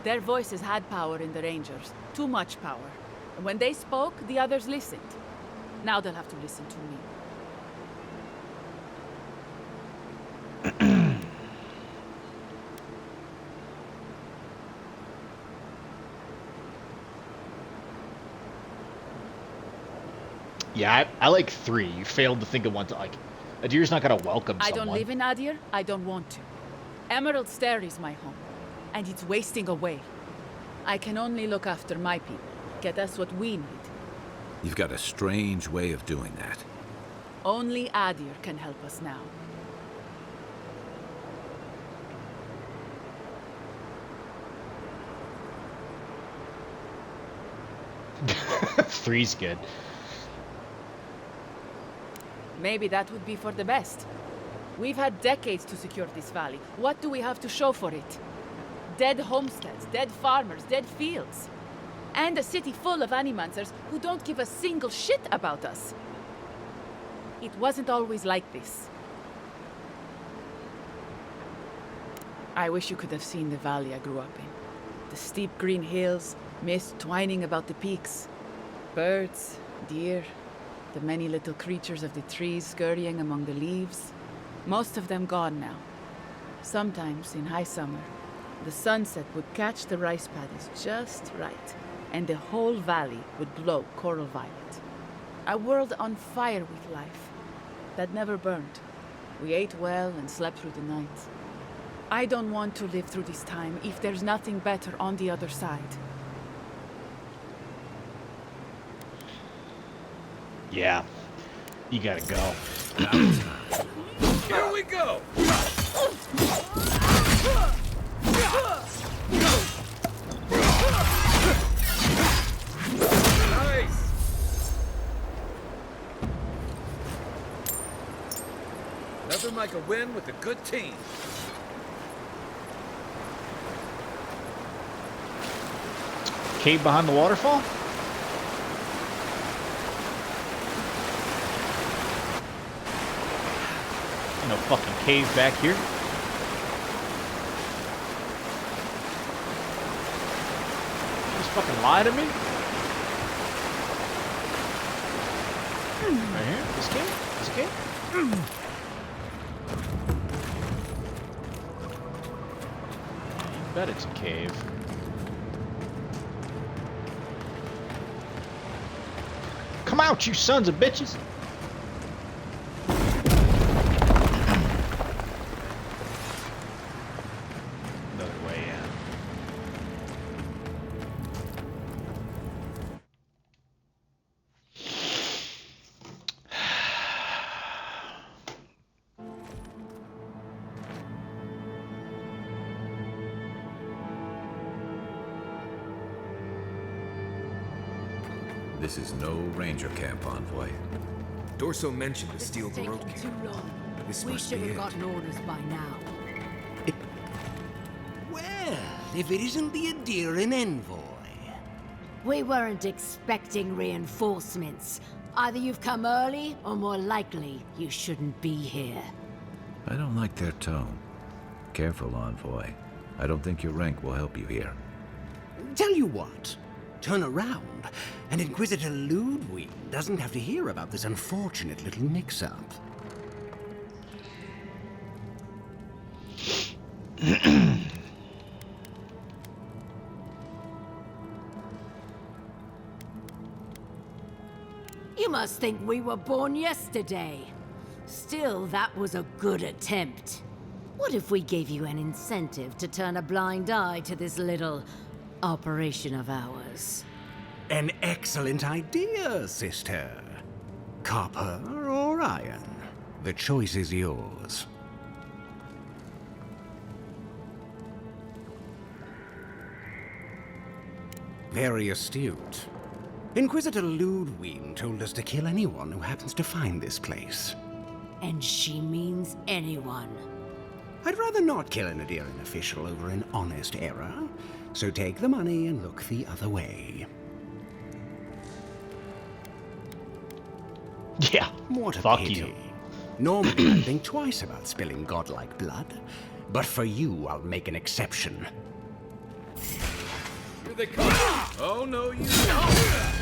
Their voices had power in the Rangers. Too much power. And when they spoke, the others listened. Now they'll have to listen to me. Yeah, I like 3. You failed to think of one to like. Adir's not gonna welcome I someone. don't live in Adir. I don't want to. Emerald Stair is my home, and it's wasting away. I can only look after my people, get us what we need. You've got a strange way of doing that. Only Adir can help us now. Three's good. Maybe that would be for the best. We've had decades to secure this valley. What do we have to show for it? Dead homesteads, dead farmers, dead fields. And a city full of animancers who don't give a single shit about us. It wasn't always like this. I wish you could have seen the valley I grew up in. The steep green hills, mist twining about the peaks. Birds, deer, the many little creatures of the trees scurrying among the leaves. Most of them gone now. Sometimes, in high summer, the sunset would catch the rice paddies just right, and the whole valley would glow coral violet. A world on fire with life that never burned. We ate well and slept through the night. I don't want to live through this time if there's nothing better on the other side. Yeah. You gotta go. Here we go! Nice! Nothing like a win with a good team. Cave behind the waterfall? No fucking cave back here. Just fucking lie to me? Right here? This cave? This cave? I bet it's a cave. Come out, you sons of bitches! Another way in. This is no ranger camp, Envoy. Dorso mentioned the steel growth camp. Too long. This We must should be have it. gotten orders by now. Well, if it isn't the Adirian envoy. We weren't expecting reinforcements. Either you've come early, or more likely, you shouldn't be here. I don't like their tone. Careful, Envoy. I don't think your rank will help you here. Tell you what, turn around, and Inquisitor Ludwig doesn't have to hear about this unfortunate little mix-up. You must think we were born yesterday. Still, that was a good attempt. What if we gave you an incentive to turn a blind eye to this little operation of ours? An excellent idea, sister. Copper or iron? The choice is yours. Very astute. Inquisitor Ludwig told us to kill anyone who happens to find this place. And she means anyone. I'd rather not kill an Adirian official over an honest error, so take the money and look the other way. Yeah. What a Fuck pity. you. Normally, I'd think twice about spilling godlike blood, but for you, I'll make an exception. Here they come! Oh, no, you don't!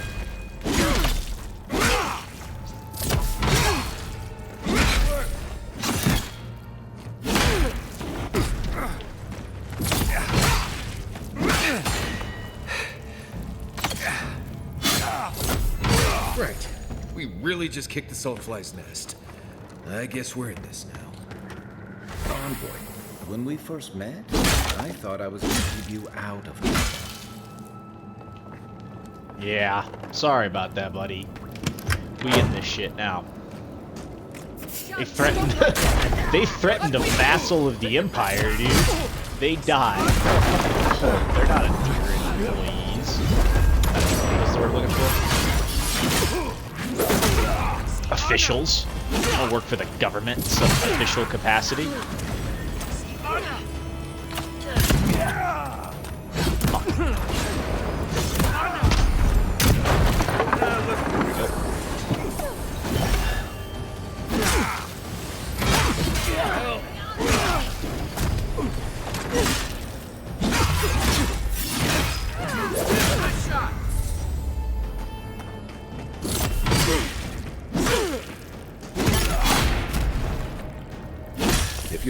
Right. We really just kicked the Saltfly's nest. I guess we're in this now. Envoy, when we first met, I thought I was going to keep you out of this. Yeah. Sorry about that, buddy. We in this shit now. They threatened. They threatened a vassal of the Empire, dude. They died. Oh, they're not Adirian employees. What's the word I'm looking for? Officials. I'll work for the government in some official capacity. Fuck.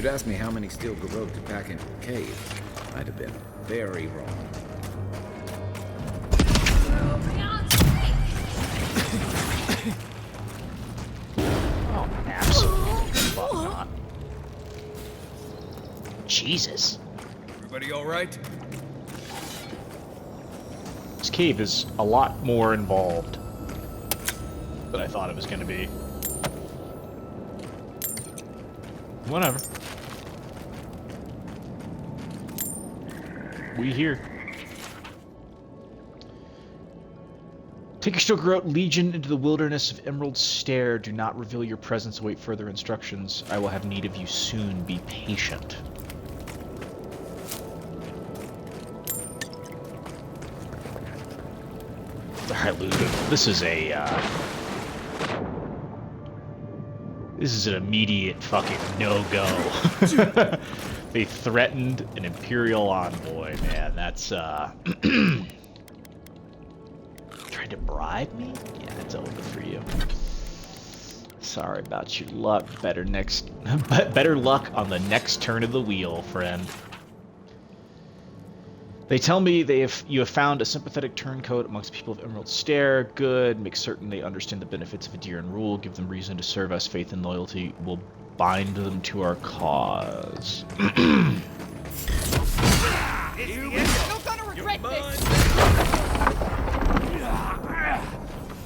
you'd asked me how many steel garrote to pack into a cave, I'd have been very wrong. Oh, absolutely fuck not. Jesus. Everybody all right? This cave is a lot more involved than I thought it was going to be. Whatever. We here. Take your steel garrote legion into the wilderness of Emerald Stair. Do not reveal your presence. Await further instructions. I will have need of you soon. Be patient. Alright, Ludwig. This is an immediate fucking no-go. They threatened an Imperial envoy, man. That's, trying to bribe me? Yeah, it's over for you. Sorry about your luck. Better luck on the next turn of the wheel, friend. They tell me you have found a sympathetic turncoat amongst the people of Emerald Stair. Good. Make certain they understand the benefits of Adiran rule. Give them reason to serve us. Faith and loyalty will bind them to our cause. You're gonna regret this!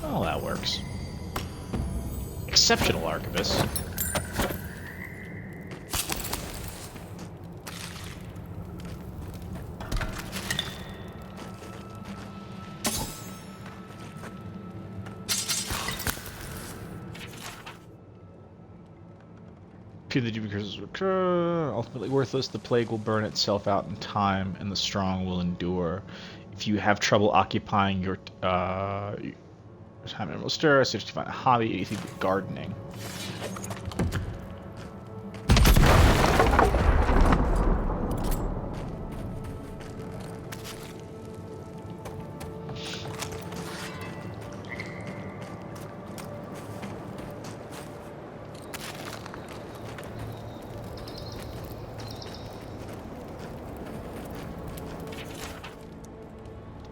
Oh, that works. Exceptional, Archivist. Pure the deep curses will occur. Ultimately worthless, the plague will burn itself out in time, and the strong will endure. If you have trouble occupying your time in Emerald Stair, I suggest you find a hobby, anything but gardening.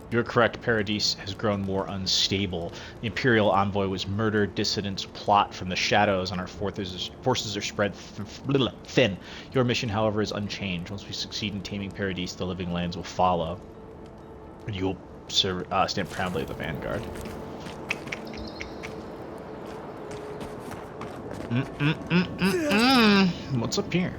You're correct, Paradis has grown more unstable. The Imperial envoy was murdered, dissidents plot from the shadows, and our forces are spread thin. Your mission, however, is unchanged. Once we succeed in taming Paradis, the living lands will follow. And you will stand proudly at the vanguard. What's up here?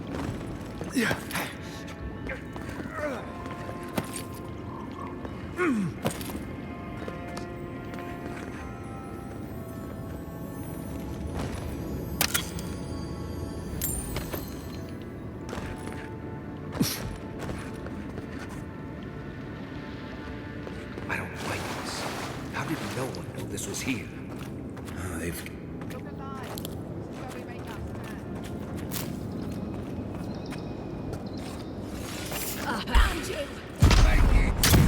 I don't like this. How did no one know this was here? They've... Found you!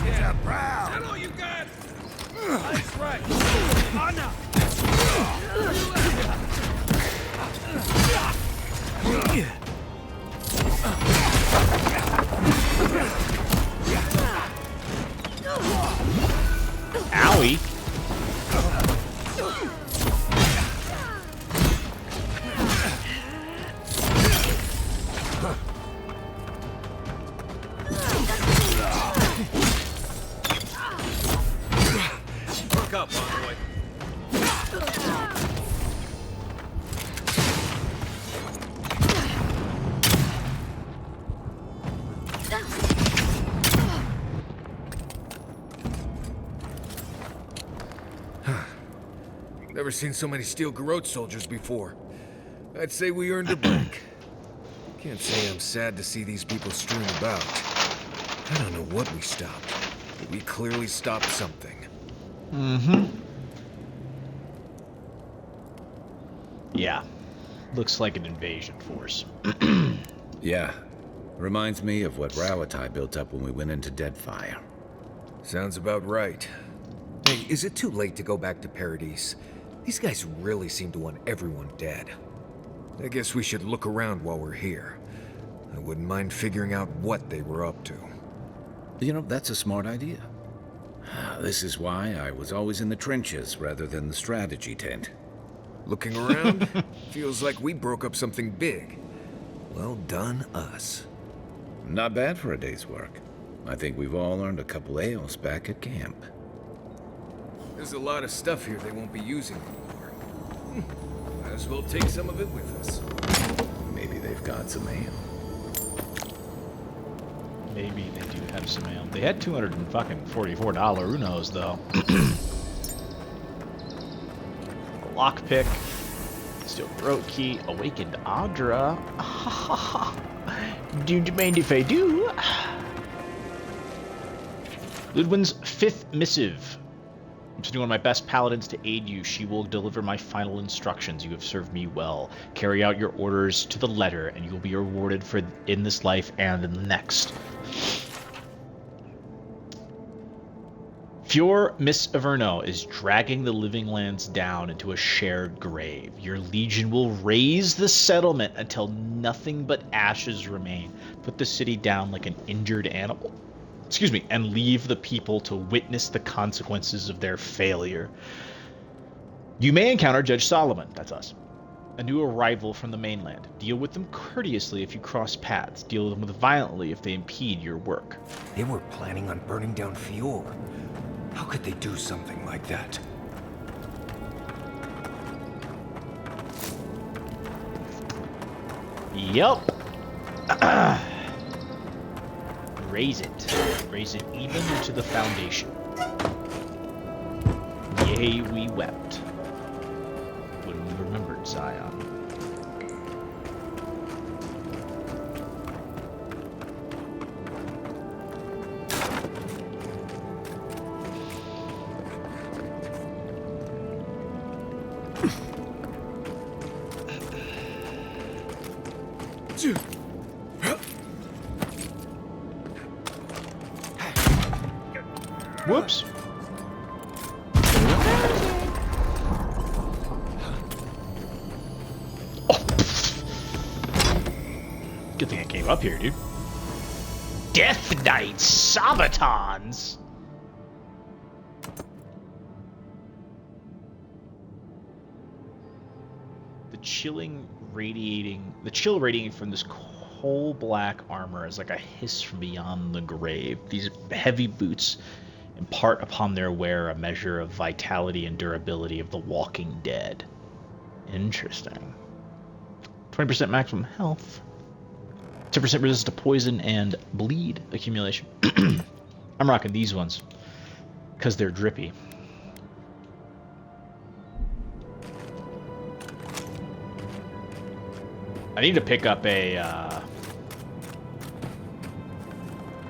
Yeah, proud. Is that all you got? That's right. Honor. Owie. Look up, envoy. Never seen so many steel garrote soldiers before. I'd say we earned a break. Can't say I'm sad to see these people strewn about. I don't know what we stopped, but we clearly stopped something. Mm-hmm. Yeah. Looks like an invasion force. Yeah. Reminds me of what Rawatai built up when we went into Deadfire. Sounds about right. Hey, is it too late to go back to Paradis? These guys really seem to want everyone dead. I guess we should look around while we're here. I wouldn't mind figuring out what they were up to. You know, that's a smart idea. This is why I was always in the trenches rather than the strategy tent. Looking around, feels like we broke up something big. Well done, us. Not bad for a day's work. I think we've all earned a couple ales back at camp. There's a lot of stuff here they won't be using anymore. Might as well take some of it with us. Maybe they've got some ale. Maybe they do have some ale. They had $244 Unos, though. Lockpick. Steel throat key. Awakened Audra. Do you mind if I do? Ludwin's 5th missive. I'm sending one of my best paladins to aid you. She will deliver my final instructions. You have served me well. Carry out your orders to the letter, and you will be rewarded for in this life and in the next. Fjord, Miss Averno, is dragging the living lands down into a shared grave. Your legion will raise the settlement until nothing but ashes remain. Put the city down like an injured animal. Excuse me, and leave the people to witness the consequences of their failure. You may encounter Judge Solomon, that's us, a new arrival from the mainland. Deal with them courteously if you cross paths. Deal with them violently if they impede your work. They were planning on burning down Fjord. How could they do something like that? Yup. Raise it. Raise it even to the foundation. Yea, we wept when we remembered Zion. Whoops. Oh. Good thing I came up here, dude. Death Knights, Sabatons. The chill radiating from this coal black armor is like a hiss from beyond the grave. These heavy boots impart upon their wearer a measure of vitality and durability of the walking dead. Interesting. 20% maximum health. 10% resistance to poison and bleed accumulation. I'm rocking these ones because they're drippy. I need to pick up a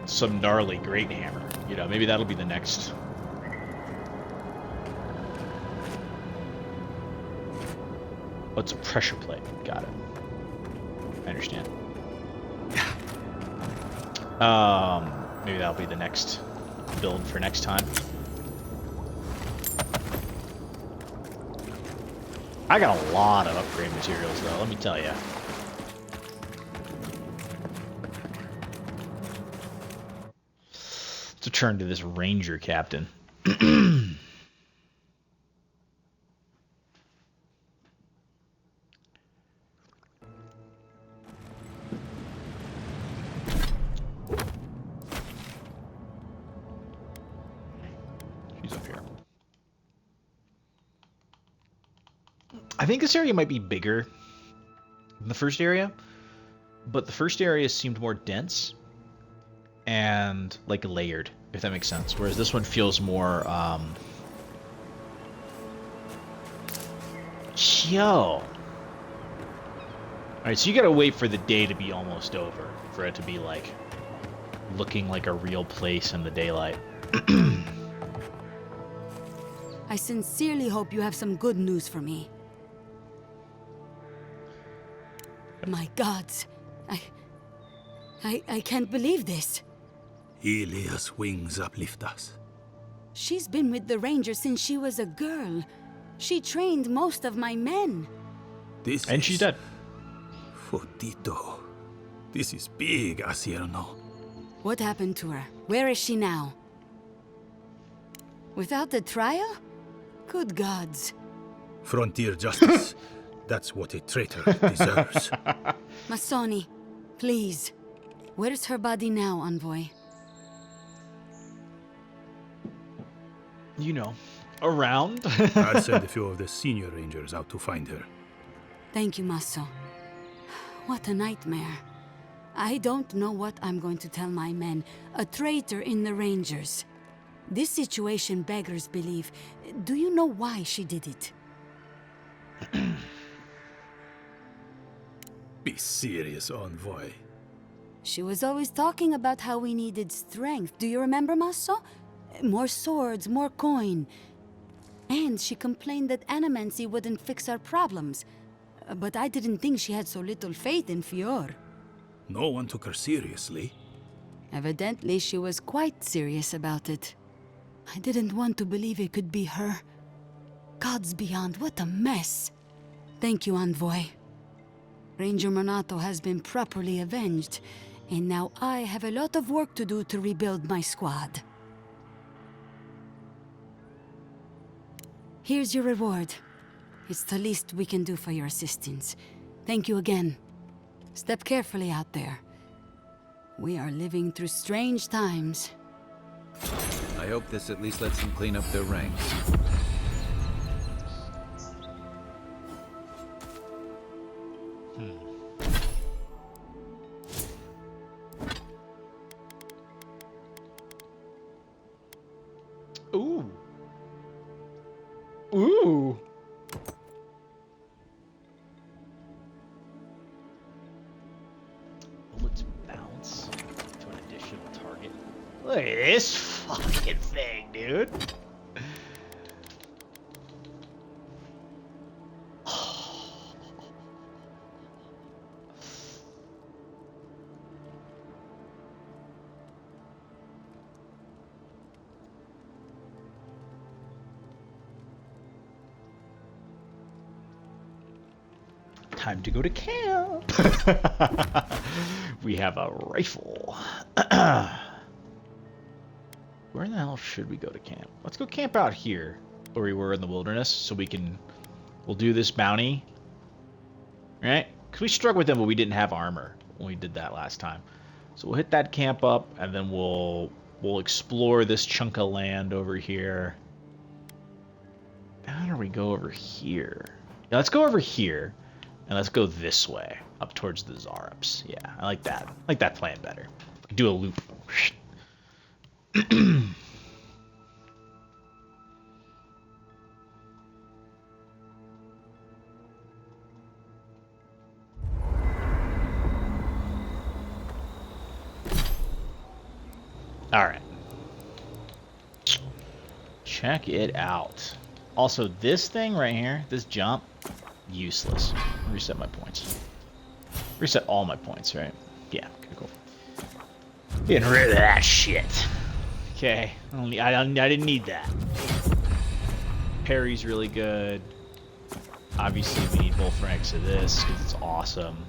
some gnarly great hammer. You know, maybe that'll be the next. Oh, it's a pressure plate. Got it. I understand. Maybe that'll be the next build for next time. I got a lot of upgrade materials, though, let me tell you. Let's return to this ranger captain. She's up here. I think this area might be bigger than the first area, but the first area seemed more dense and like layered, if that makes sense. Whereas this one feels more, yo. Alright, so you gotta wait for the day to be almost over for it to be like looking like a real place in the daylight. I sincerely hope you have some good news for me. My gods, I can't believe this. Ilia's wings uplift us. She's been with the Rangers since she was a girl. She trained most of my men. This and she's dead. For Tito. This is big, Asierno. What happened to her? Where is she now? Without the trial? Good gods. Frontier justice. That's what a traitor deserves. Masoni, please. Where's her body now, Envoy? You know, around. I'll send a few of the senior rangers out to find her. Thank you, Maso. What a nightmare. I don't know what I'm going to tell my men. A traitor in the Rangers. This situation beggars belief. Do you know why she did it? Be serious, Envoy. She was always talking about how we needed strength. Do you remember, Maso? More swords, more coin. And she complained that animancy wouldn't fix our problems. But I didn't think she had so little faith in Fior. No one took her seriously. Evidently, she was quite serious about it. I didn't want to believe it could be her. Gods beyond, what a mess. Thank you, Envoy. Ranger Monato has been properly avenged, and now I have a lot of work to do to rebuild my squad. Here's your reward. It's the least we can do for your assistance. Thank you again. Step carefully out there. We are living through strange times. I hope this at least lets them clean up their ranks. Ooh. Ooh. Bullets bounce to an additional target. Look at this fucking thing, dude. Time to go to camp. We have a rifle. Where in the hell should we go to camp? Let's go camp out here where we were in the wilderness so we'll do this bounty. Right? Because we struck with them, but we didn't have armor when we did that last time. So we'll hit that camp up and then we'll explore this chunk of land over here. How do we go over here? Yeah, let's go over here. And let's go this way, up towards the Zarups. Yeah, I like that. I like that plan better. Do a loop. All right. Check it out. Also, this thing right here, this jump, useless. Reset my points. Reset all my points, right? Yeah, okay, cool. Getting rid of that shit. Okay, I didn't need that. Parry's really good. Obviously, we need both ranks of this because it's awesome.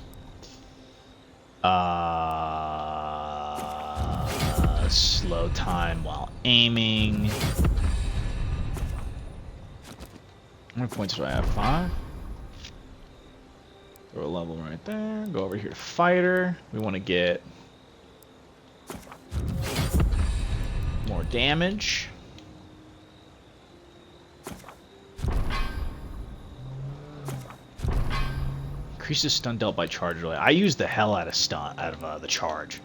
Slow time while aiming. How many points do I have? 5? Throw a level right there. Go over here to fighter. We want to get more damage. Increases stun dealt by charge. Really, I use the hell out of the charge,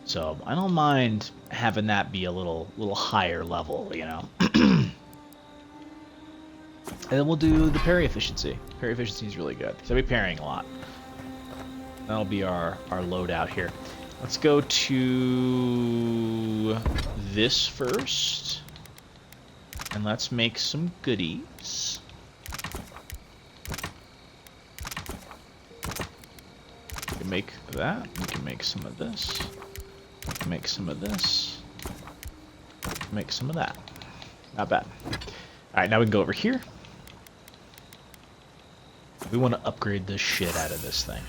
so I don't mind having that be a little higher level, you know. And then we'll do the parry efficiency. Parry efficiency is really good. So I'll be parrying a lot. That'll be our loadout here. Let's go to this first. And let's make some goodies. We can make that. We can make some of this. We can make some of this. Make some of that. Not bad. Alright, now we can go over here. We want to upgrade the shit out of this thing.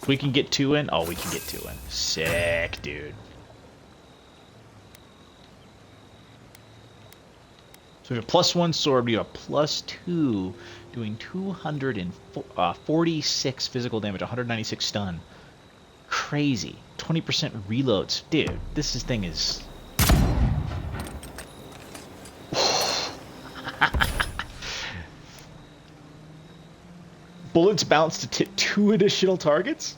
We can get 2 in? Oh, we can get 2 in. Sick, dude. So we have a +1 sword, we have a +2, doing 246 physical damage, 196 stun. Crazy. 20% reloads. Dude, this thing is... Bullets bounce to hit 2 additional targets?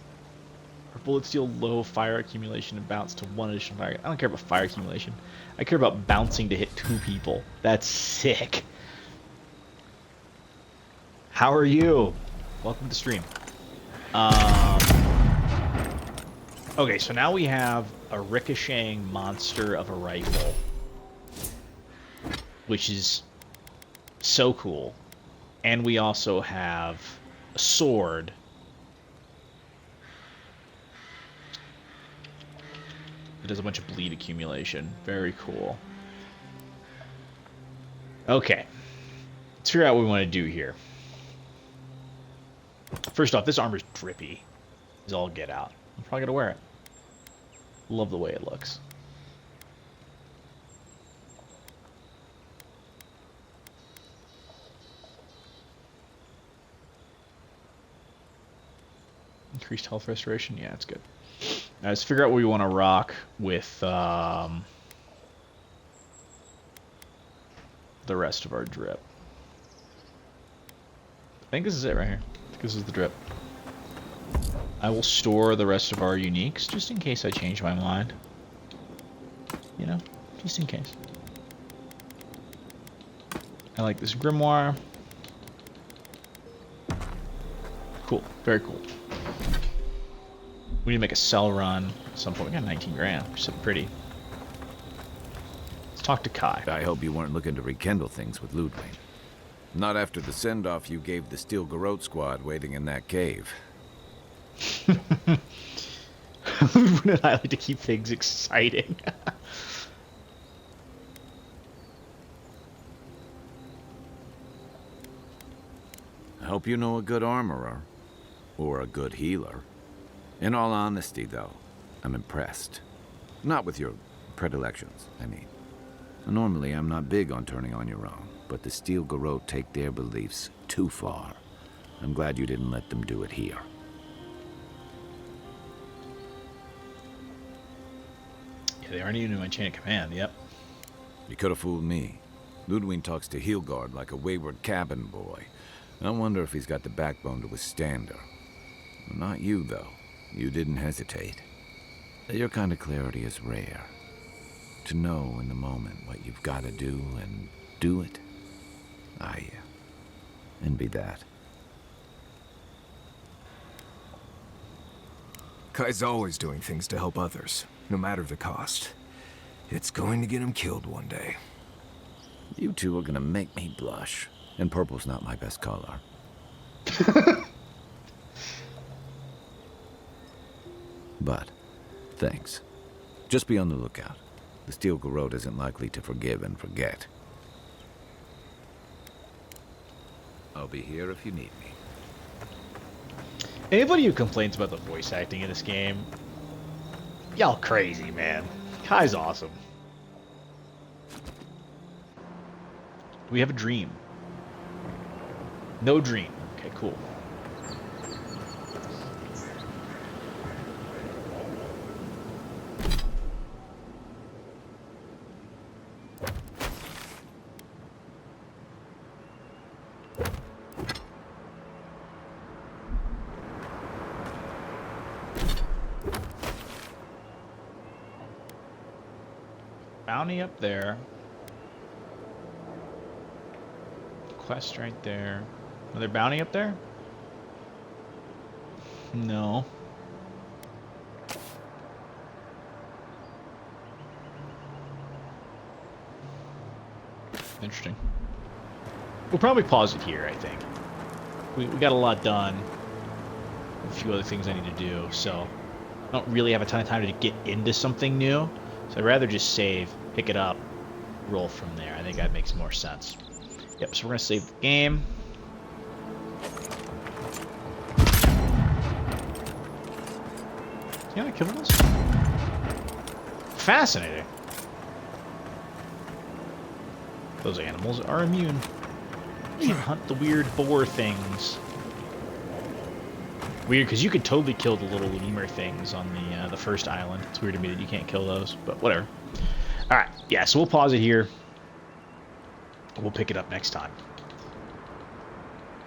Or bullets deal low fire accumulation and bounce to 1 additional target. I don't care about fire accumulation. I care about bouncing to hit 2 people. That's sick. How are you? Welcome to stream. Okay, so now we have a ricocheting monster of a rifle, which is so cool. And we also have a sword. It does a bunch of bleed accumulation. Very cool. Okay. Let's figure out what we want to do here. First off, this armor's drippy. Is all get out. I'm probably gonna wear it. Love the way it looks. Increased health restoration? Yeah, it's good. Now let's figure out what we want to rock with the rest of our drip. I think this is it right here. I think this is the drip. I will store the rest of our uniques just in case I change my mind. You know, just in case. I like this grimoire. Cool, very cool. We need to make a sell run at some point. We got 19 grand, which is pretty. Let's talk to Kai. I hope you weren't looking to rekindle things with Ludwig. Not after the send-off you gave the Steel Garrote squad waiting in that cave. Wouldn't I like to keep things exciting? I hope you know a good armorer. Or a good healer. In all honesty, though, I'm impressed. Not with your predilections, I mean. Normally, I'm not big on turning on your own, but the Steel Garrote take their beliefs too far. I'm glad you didn't let them do it here. Yeah, they aren't even in my chain of command, yep. You could have fooled me. Ludwig talks to Heelgard like a wayward cabin boy. I wonder if he's got the backbone to withstand her. Not you, though. You didn't hesitate. Your kind of clarity is rare. To know in the moment what you've got to do and do it. I envy that. Kai's always doing things to help others, no matter the cost. It's going to get him killed one day. You two are gonna make me blush. And purple's not my best color. But, thanks. Just be on the lookout. The Steel Garrote isn't likely to forgive and forget. I'll be here if you need me. Anybody who complains about the voice acting in this game, y'all crazy, man. Kai's awesome. Do we have a dream? No dream. Okay, cool. Bounty up there. Quest right there. Another bounty up there? No. Interesting. We'll probably pause it here, I think. We got a lot done. A few other things I need to do, so I don't really have a ton of time to get into something new. So I'd rather just save, pick it up, roll from there. I think that makes more sense. Yep, so we're going to save the game. You gonna kill those? Fascinating. Those animals are immune. You can hunt the weird boar things. Weird, because you could totally kill the little lemur things on the first island. It's weird to me that you can't kill those, but whatever. All right, yeah. So we'll pause it here. We'll pick it up next time.